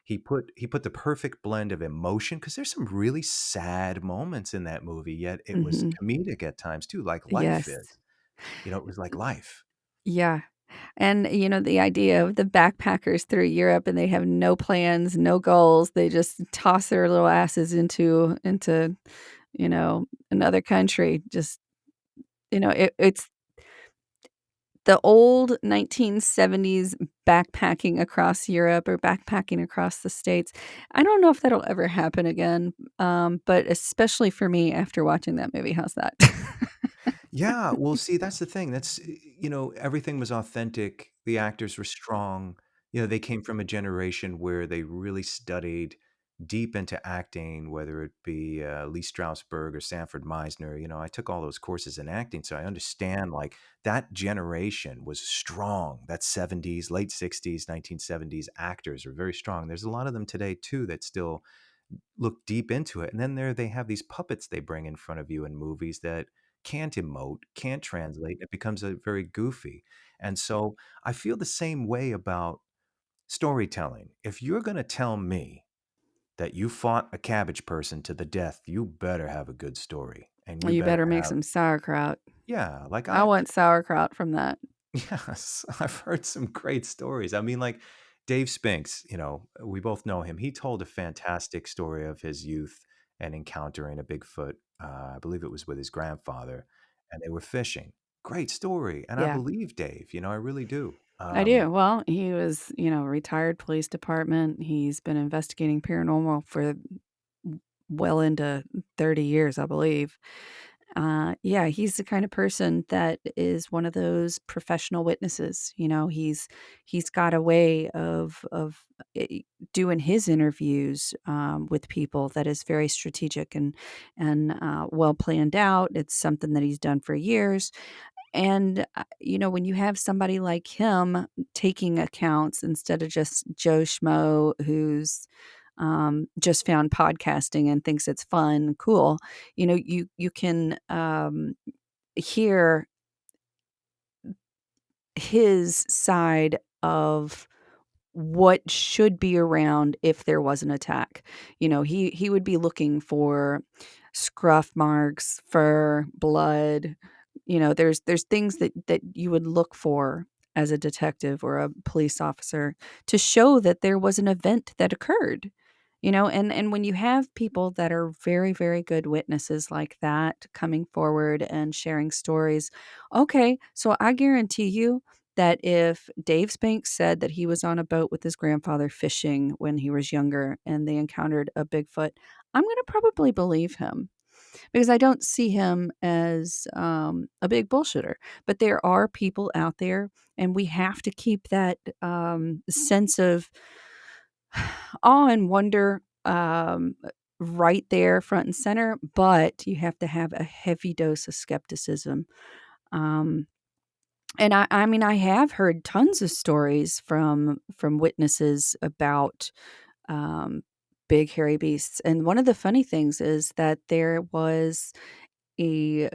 he put the perfect blend of emotion, because there's some really sad moments in that movie, yet it was Hmm. comedic at times too, like life Yes. is. It was like life. Yeah. And the idea of the backpackers through Europe, and they have no plans, no goals. They just toss their little asses into another country. Just it's the old 1970s backpacking across Europe or backpacking across the States. I don't know if that'll ever happen again, but especially for me after watching that movie. How's that? Yeah, well, see, that's the thing. Everything was authentic. The actors were strong. They came from a generation where they really studied deep into acting, whether it be Lee Strasberg or Sanford Meisner. I took all those courses in acting, so I understand like that generation was strong. That 70s, late 60s, 1970s actors are very strong. There's a lot of them today too that still look deep into it. And then they have these puppets they bring in front of you in movies that can't emote, can't translate. It becomes a very goofy. And so I feel the same way about storytelling. If you're going to tell me that you fought a cabbage person to the death, you better have a good story. And you You better better make have, some sauerkraut. yeah, like I want sauerkraut from that. yes, I've heard some great stories. I mean, like Dave Spinks, we both know him. He told a fantastic story of his youth and encountering a Bigfoot. I believe it was with his grandfather, and they were fishing. Great story. And I Yeah. believe Dave, I really do. I do. Well, he was, retired police department. He's been investigating paranormal for well into 30 years, I believe. Yeah, he's the kind of person that is one of those professional witnesses. He's got a way of eh, doing his interviews with people that is very strategic and well planned out. It's something that he's done for years. And, when you have somebody like him taking accounts instead of just Joe Schmo who's just found podcasting and thinks it's fun, cool, you can hear his side of what should be around if there was an attack. He would be looking for scruff marks, fur, blood. There's things that you would look for as a detective or a police officer to show that there was an event that occurred. And when you have people that are very, very good witnesses like that coming forward and sharing stories, okay, so I guarantee you that if Dave Spanks said that he was on a boat with his grandfather fishing when he was younger and they encountered a Bigfoot, I'm going to probably believe him because I don't see him as a big bullshitter. But there are people out there, and we have to keep that sense of awe and wonder right there front and center, but you have to have a heavy dose of skepticism. Um, and I mean, I have heard tons of stories from witnesses about um, big hairy beasts. And one of the funny things is that there was a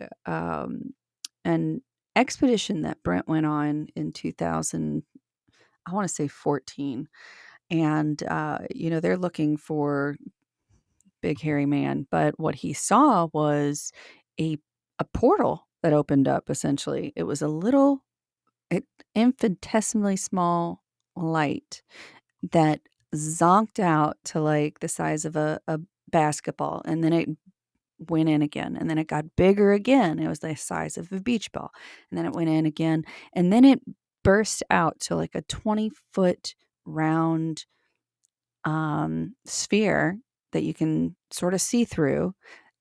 an expedition that Brent went on in 2000, I want to say 14, and they're looking for big hairy man, but what he saw was a a portal that opened up. Essentially, it was a little, infinitesimally small light that zonked out to like the size of a basketball, and then it went in again, and then it got bigger again. It was the size of a beach ball, and then it went in again, and then it burst out to like a 20-foot round sphere that you can sort of see through.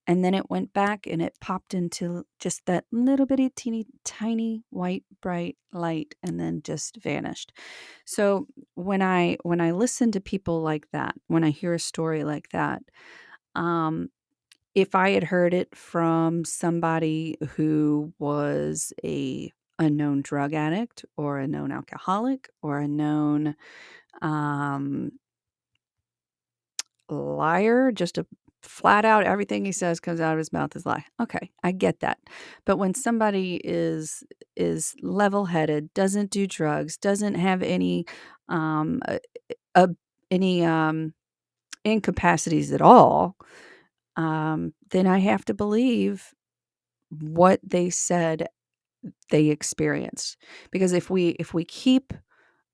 And then it went back and it popped into just that little bitty teeny tiny white bright light and then just vanished. So when I listen to people like that, when I hear a story like that, um, if I had heard it from somebody who was a known drug addict or a known alcoholic or a known um, liar, just a flat out everything he says comes out of his mouth is lie. Okay, I get that. But when somebody is level-headed, doesn't do drugs, doesn't have any um uh, uh, any incapacities at all, then I have to believe what they said they experienced. Because if we keep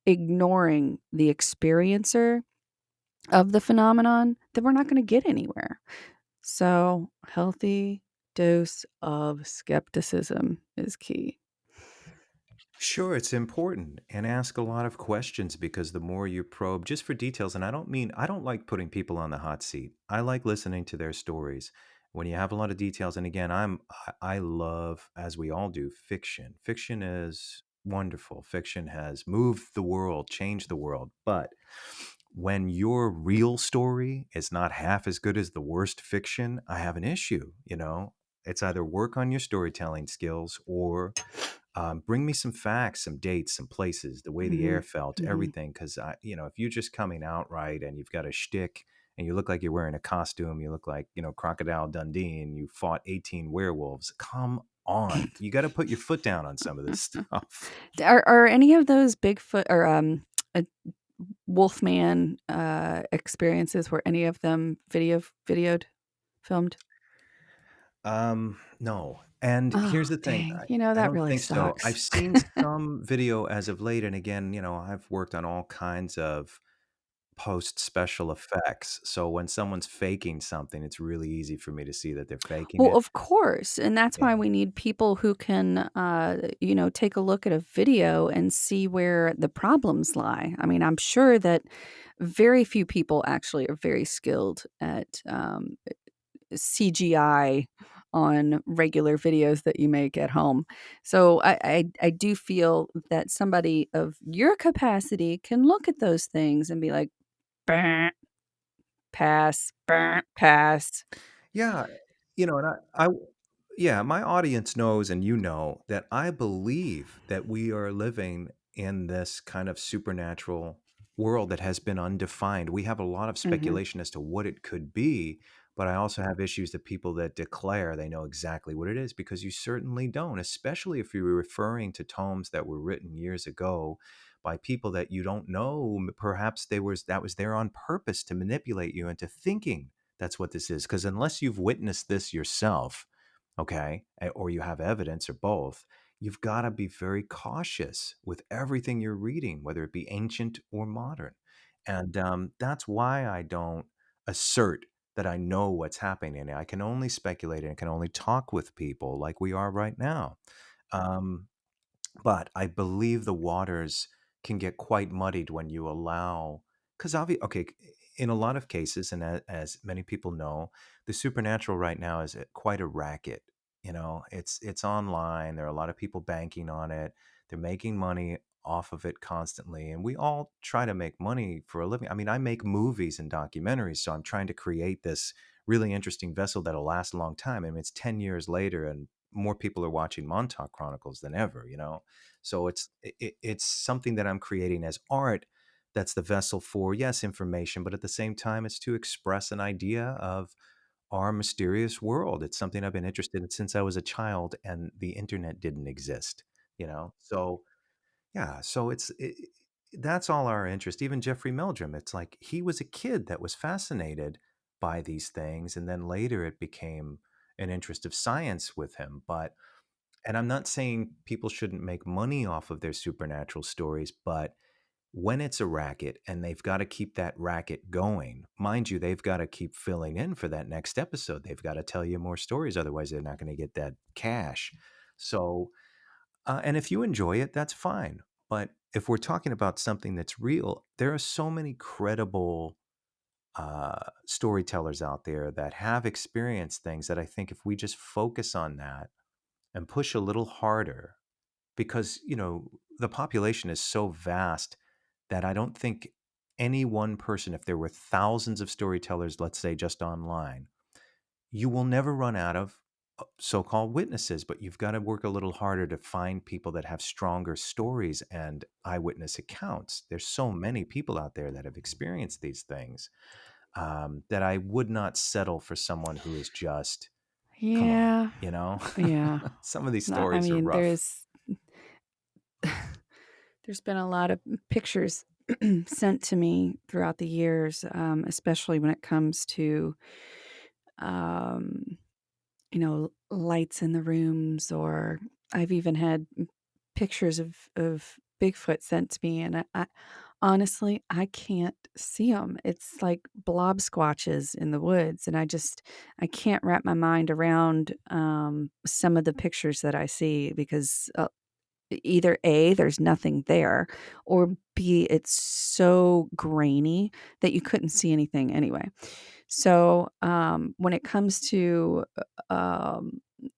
ignoring the experiencer of the phenomenon, then we're not going to get anywhere. So, healthy dose of skepticism is key. Sure, it's important, and ask a lot of questions, because the more you probe just for details, and I don't like putting people on the hot seat. I like listening to their stories. When you have a lot of details, and again, I love, as we all do, fiction. Fiction is wonderful. Fiction has moved the world, changed the world. But when your real story is not half as good as the worst fiction, I have an issue, you know? It's either work on your storytelling skills, or bring me some facts, some dates, some places, the way the air Mhm. felt, Mhm. everything. Because if you're just coming out right and you've got a shtick and you look like you're wearing a costume, you look like Crocodile Dundee, and you fought 18 werewolves. Come on, you got to put your foot down on some of this stuff. Are any of those Bigfoot or uh, Wolfman experiences, were any of them videoed, filmed? No. And here's Oh, the thing, dang. I That don't really think so. I've sucks. seen some video as of late, and again, I've worked on all kinds of post special effects. So when someone's faking something, it's really easy for me to see that they're faking Well, it. of course, and that's why Yeah. we need people who can, take a look at a video and see where the problems lie. I mean, I'm sure that very few people actually are very skilled at CGI on regular videos that you make at home. So I do feel that somebody of your capacity can look at those things and be like, "Bah, pass, bah, pass." Yeah, and yeah, my audience knows, and that I believe that we are living in this kind of supernatural world that has been undefined. We have a lot of Mhm. speculation as to what it could be, but I also have issues that people that declare they know exactly what it is, because you certainly don't, especially if you're referring to tomes that were written years ago by people that you don't know. Perhaps that was there on purpose to manipulate you into thinking that's what this is. Because unless you've witnessed this yourself, okay, or you have evidence, or both, you've got to be very cautious with everything you're reading, whether it be ancient or modern. And that's why I don't assert that I know what's happening. I can only speculate and can only talk with people like we are right now. Um, but I believe the waters can get quite muddied when you allow, because okay, in a lot of cases, and as many people know, the supernatural right now is quite a racket. It's online. There are a lot of people banking on it. They're making money off of it constantly, and we all try to make money for a living. I mean, I make movies and documentaries, so I'm trying to create this really interesting vessel that'll last a long time. I mean, it's 10 years later, and more people are watching Montauk Chronicles than ever. So it's something that I'm creating as art, that's the vessel for, yes, information, but at the same time it's to express an idea of our mysterious world. It's something I've been interested in since I was a child, and the internet didn't exist. So yeah, so that's all our interest. Even Jeffrey Meldrum, it's like he was a kid that was fascinated by these things, and then later it became an interest of science with him. And I'm not saying people shouldn't make money off of their supernatural stories, but when it's a racket and they've got to keep that racket going, mind you, they've got to keep filling in for that next episode. They've got to tell you more stories. Otherwise, they're not going to get that cash. So, and if you enjoy it, that's fine. But if we're talking about something that's real, there are so many credible storytellers out there that have experienced things that I think if we just focus on that and push a little harder, because, the population is so vast that I don't think any one person, if there were thousands of storytellers, let's say just online, you will never run out of so-called witnesses, but you've got to work a little harder to find people that have stronger stories and eyewitness accounts. There's so many people out there that have experienced these things, that I would not settle for someone who is just, come on, Yeah. Yeah. some of these No, I stories are mean, rough. there's been a lot of pictures sent to me throughout the years, especially when it comes to, um, lights in the rooms, or I've even had pictures of Bigfoot sent to me, and I honestly, I can't see them. It's like blob squatches in the woods, and I can't wrap my mind around some of the pictures that I see, because either A, there's nothing there, or B, it's so grainy that you couldn't see anything anyway. So when it comes to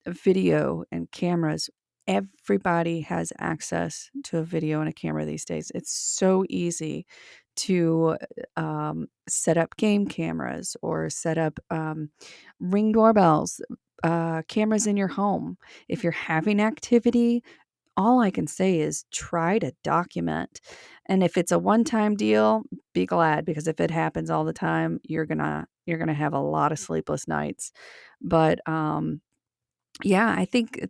video and cameras, everybody has access to a video and a camera these days. It's so easy to set up game cameras, or set up ring doorbells, cameras in your home. If you're having activity, all I can say is try to document. And if it's a one-time deal, be glad, because if it happens all the time, you're gonna have a lot of sleepless nights. But yeah, I think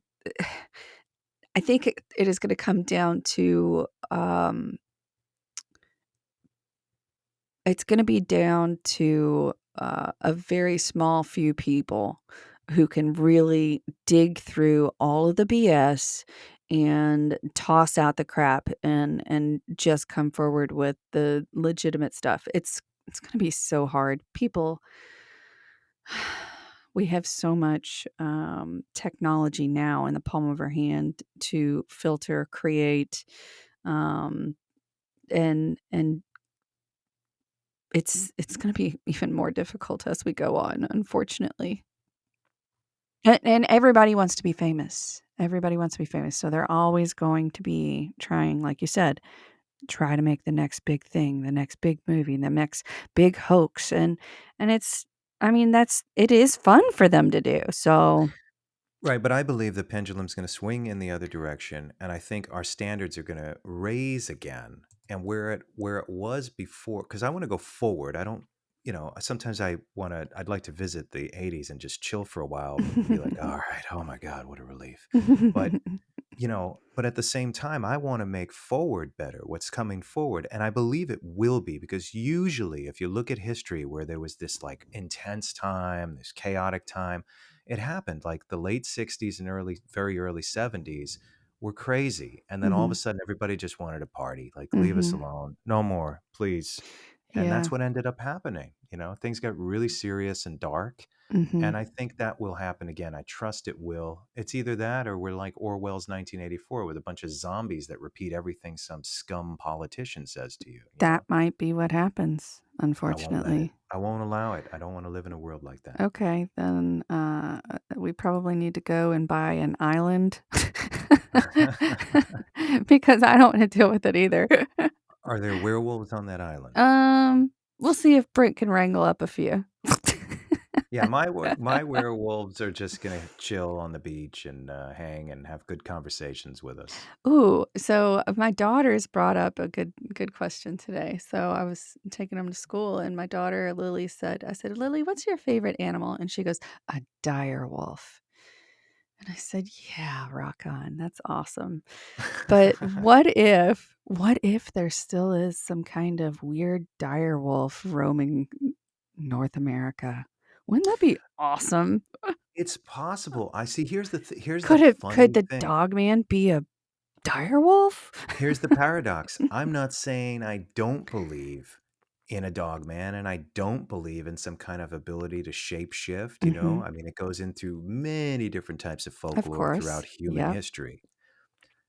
it is going to come down to it's going to be down to a very small few people who can really dig through all of the BS and toss out the crap, and just come forward with the legitimate stuff. It's going to be so hard. People, we have so much technology now in the palm of our hand to filter, create, um, and it's going to be even more difficult as we go on, unfortunately. And everybody wants to be famous. Everybody wants to be famous, so they're always going to be trying, like you said, try to make the next big thing, the next big movie, the next big hoax, and I mean, it is fun for them to do. So Right, but I believe the pendulum's going to swing in the other direction, and I think our standards are going to raise again. And where it was before, because I want to go forward. I don't, sometimes I'd like to visit the '80s and just chill for a while and be like, all right, oh my God, what a relief. But but at the same time, I want to make forward better, what's coming forward. And I believe it will be, because usually if you look at history where there was this like intense time, this chaotic time, it happened like the late 60s and very early 70s were crazy. And then all of a Mhm. sudden everybody just wanted to party, like, leave us Mhm. alone, no more, please. And Yeah. that's what ended up happening. Things got really serious and dark. And Mhm. I think that will happen again. I trust it will. It's either that or we're like Orwell's 1984 with a bunch of zombies that repeat everything some scum politician says to you, That might be what happens, I won't let it. unfortunately. I won't allow it. I don't want to live in a world like that. Okay, then we probably need to go and buy an island because I don't want to deal with it either. Are there werewolves on that island? We'll see if Brent can wrangle up a few. Yeah, my werewolves are just gonna chill on the beach and hang and have good conversations with us. Ooh, so my daughters brought up a good question today. So I was taking them to school, and my daughter Lily said, I said, "Lily, what's your favorite animal?" And she goes, "A dire wolf." And I said, "Yeah, rock on. That's awesome." But what if there still is some kind of weird dire wolf roaming North America? Wouldn't that be awesome? It's possible. I see. Here's the Could funny the thing. dog man be a dire wolf? Here's the paradox. I'm not saying I don't believe in a dog man, and I don't believe in some kind of ability to shape shift. Mm-hmm. I mean, it goes into many different types of Of folklore throughout course. human Yep. history.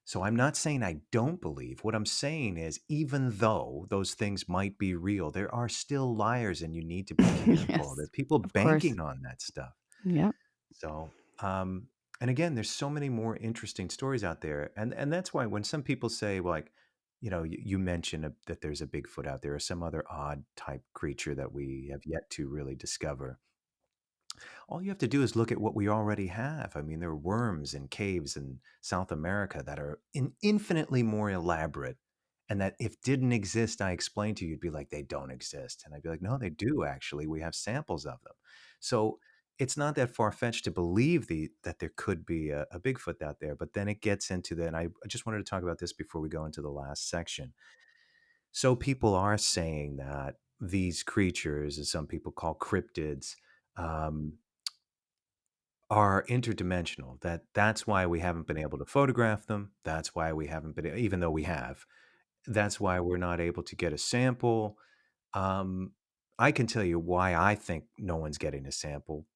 So I'm not saying I don't believe. What I'm saying is, even though those things might be real, there are still liars, and you need to be careful. There Yes. are people Of course. banking on that stuff. Yep. So, and again, there's so many more interesting stories out there, and that's why when some people say, like, you mentioned that there's a Bigfoot out there or some other odd type creature that we have yet to really discover. All you have to do is look at what we already have. I mean, there are worms in caves in South America that are infinitely more elaborate, and that if didn't exist, I explained to you, you'd be like, they don't exist. And I'd be like, no, they do actually. We have samples of them. So it's not that far-fetched to believe that there could be a Bigfoot out there, but then it gets into and I just wanted to talk about this before we go into the last section. So people are saying that these creatures, as some people call cryptids, um, are interdimensional. That's why we haven't been able to photograph them. That's why we haven't been, even though we have. That's why we're not able to get a sample. Um, I can tell you why I think no one's getting a sample.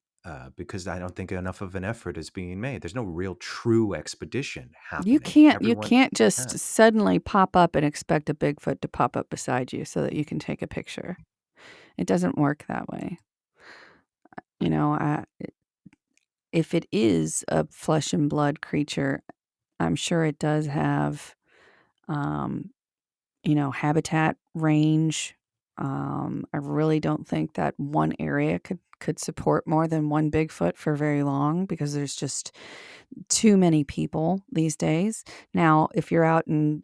Because I don't think enough of an effort is being made. There's no real true expedition You happening. can't you Everyone, can't yeah. just suddenly pop up and expect a Bigfoot to pop up beside you so that you can take a picture. It doesn't work that way. You know, if it is a flesh and blood creature, I'm sure it does have, um, habitat range. I really don't think that one area could support more than one Bigfoot for very long because there's just too many people these days. Now, if you're out in,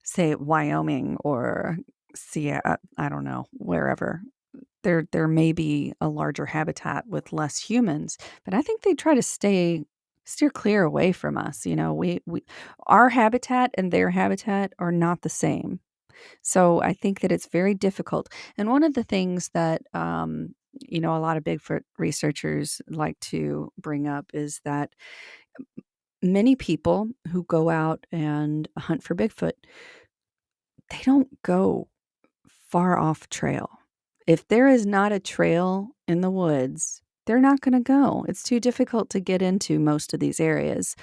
say, Wyoming or I don't know, wherever, there may be a larger habitat with less humans, but I think they try to steer clear away from us. We our habitat and their habitat are not the same. So I think that it's very difficult. And one of the things that a lot of Bigfoot researchers like to bring up is that many people who go out and hunt for Bigfoot, they don't go far off trail. If there is not a trail in the woods, they're not going to go. It's too difficult to get into most of these areas.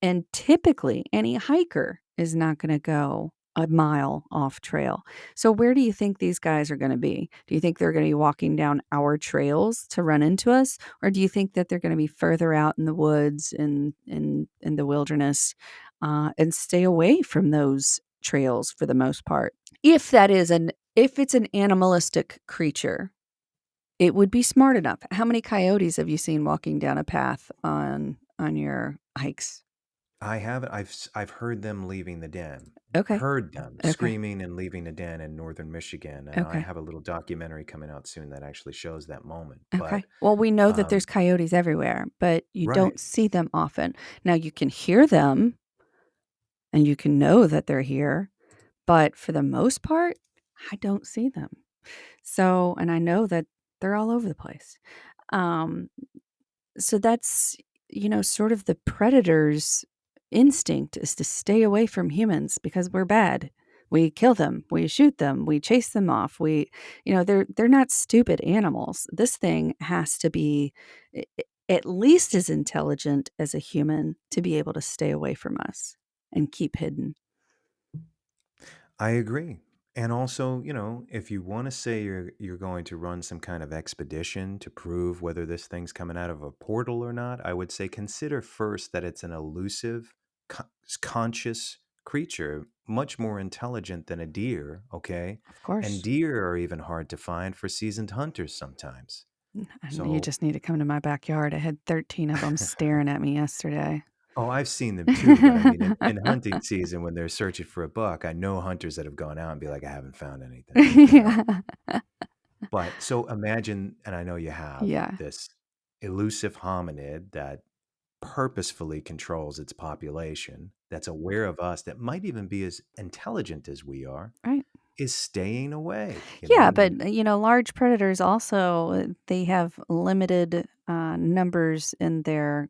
And typically, any hiker is not going to go a mile off trail. So, where do you think these guys are going to be? Do you think they're going to be walking down our trails to run into us? Or do you think that they're going to be further out in the woods, in the wilderness, and stay away from those trails for the most part? If it's an animalistic creature, it would be smart enough. How many coyotes have you seen walking down a path on your hikes? I haven't. I've heard them leaving the den. Okay. Heard them Okay. screaming and leaving the den in northern Michigan, and I Okay. have a little documentary coming out soon that actually shows that moment. Okay. Well, we know that there's coyotes everywhere, but you Right. don't see them often. Now you can hear them and you can know that they're here, but for the most part, I don't see them. So, and I know that they're all over the place. So that's, sort of the predator's instinct is to stay away from humans because we're bad. We kill them, we shoot them, we chase them off. They're not stupid animals. This thing has to be at least as intelligent as a human to be able to stay away from us and keep hidden. I agree. And also, if you want to say you're going to run some kind of expedition to prove whether this thing's coming out of a portal or not, I would say consider first that it's an elusive, conscious creature, much more intelligent than a deer, okay? Of course. And deer are even hard to find for seasoned hunters sometimes. You So, just need to come to my backyard. I had 13 of them staring at me yesterday. oh, I've seen them too, but I mean, in hunting season, when they're searching for a buck, I know hunters that have gone out and be like, I haven't found anything. Yeah. But so imagine, and I know you have, Yeah. this elusive hominid that purposefully controls its population, that's aware of us, that might even be as intelligent as we are, Right. is staying away. Yeah, but large predators also they have limited numbers in their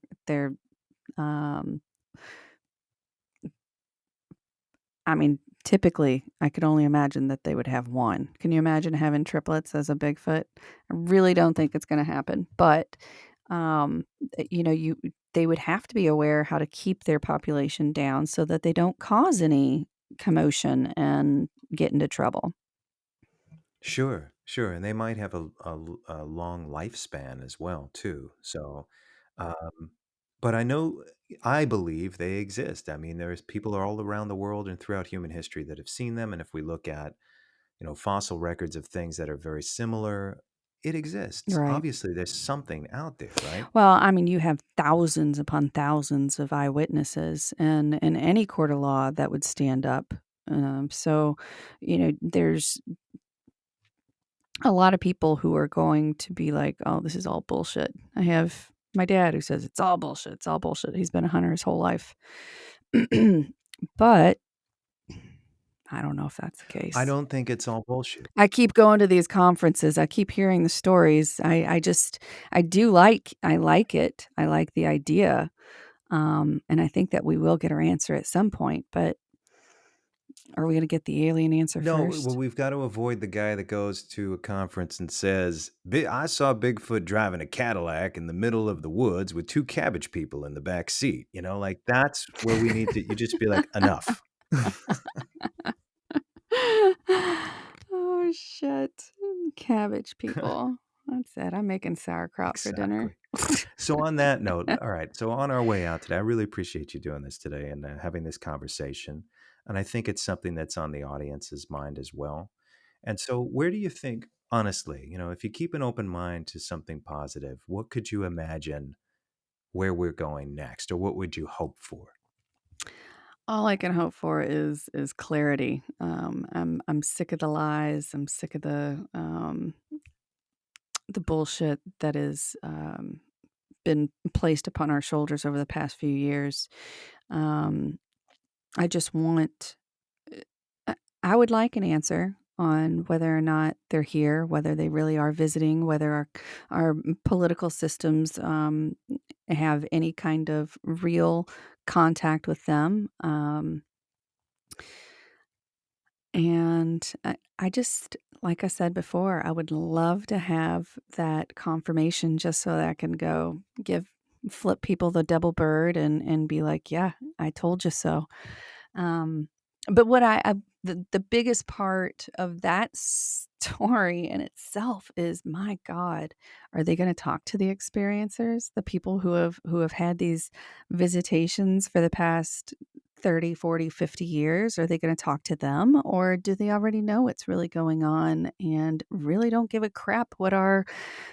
I mean, typically, I could only imagine that they would have one. Can you imagine having triplets as a Bigfoot? I really don't think it's going to happen. But, um, they would have to be aware how to keep their population down so that they don't cause any commotion and get into trouble. Sure, sure, and they might have a long lifespan as well too. So, um, but I believe they exist. I mean, there's people all around the world and throughout human history that have seen them. And if we look at, fossil records of things that are very similar, it exists. Right. Obviously, there's something out there, right? Well, I mean, you have thousands upon thousands of eyewitnesses, and in any court of law that would stand up. So, there's a lot of people who are going to be like, "Oh, this is all bullshit." I have my dad who says it's all bullshit. It's all bullshit. He's been a hunter his whole life. But I don't know if that's the I case. don't think it's all bullshit. I keep going to these conferences. I keep hearing the stories. I like it. I like the idea. And I think that we will get our answer at some point, but are we going to get the alien answer No, first? well, we've got to avoid the guy that goes to a conference and says, I saw Bigfoot driving a Cadillac in the middle of the woods with 2 cabbage people in the back seat. Like that's where we need to, you just be like, enough. Oh, shit. Cabbage people. That's it. I'm making sauerkraut for dinner. So on that note, all right. So on our way out today, I really appreciate you doing this today and having this conversation. And I think it's something that's on the audience's mind as well. And so where do you think, honestly, if you keep an open mind to something positive, what could you imagine where we're going next, or what would you hope for? All I can hope for is clarity. I'm sick of the lies. I'm sick of the bullshit that has been placed upon our shoulders over the past few years. I just want. I would like an answer on whether or not they're here, whether they really are visiting, whether our political systems have any kind of real contact with them. And I just, like I said before, I would love to have that confirmation just so that I can go flip people the double bird and be like, yeah, I told you so. But what the biggest part of that story in itself is, my God, are they going to talk to the experiencers, the people who have had these visitations for the past 30, 40, 50 years? Are they going to talk to them, or do they already know what's really going on and really don't give a crap what our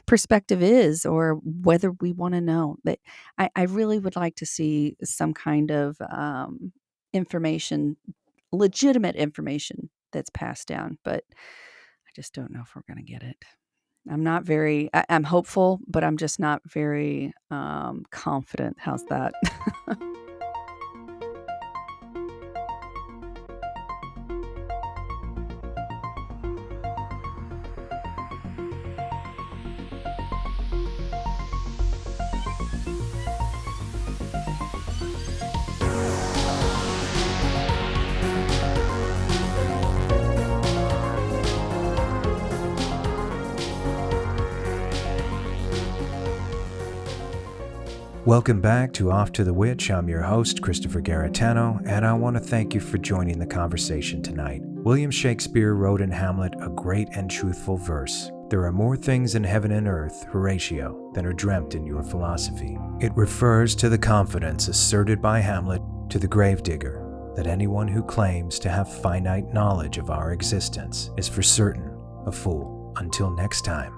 perspective is or whether we want to know? But I really would like to see some kind of information, legitimate information that's passed down, but I just don't know if we're going to get it. I'm hopeful, but I'm just not very confident. How's that? Welcome back to Off to the Witch. I'm your host, Christopher Garetano, and I want to thank you for joining the conversation tonight. William Shakespeare wrote in Hamlet a great and truthful verse. There are more things in heaven and earth, Horatio, than are dreamt in your philosophy. It refers to the confidence asserted by Hamlet to the gravedigger that anyone who claims to have finite knowledge of our existence is for certain a fool. Until next time.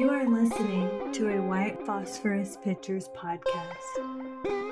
You are listening to a White Phosphorus Pictures podcast.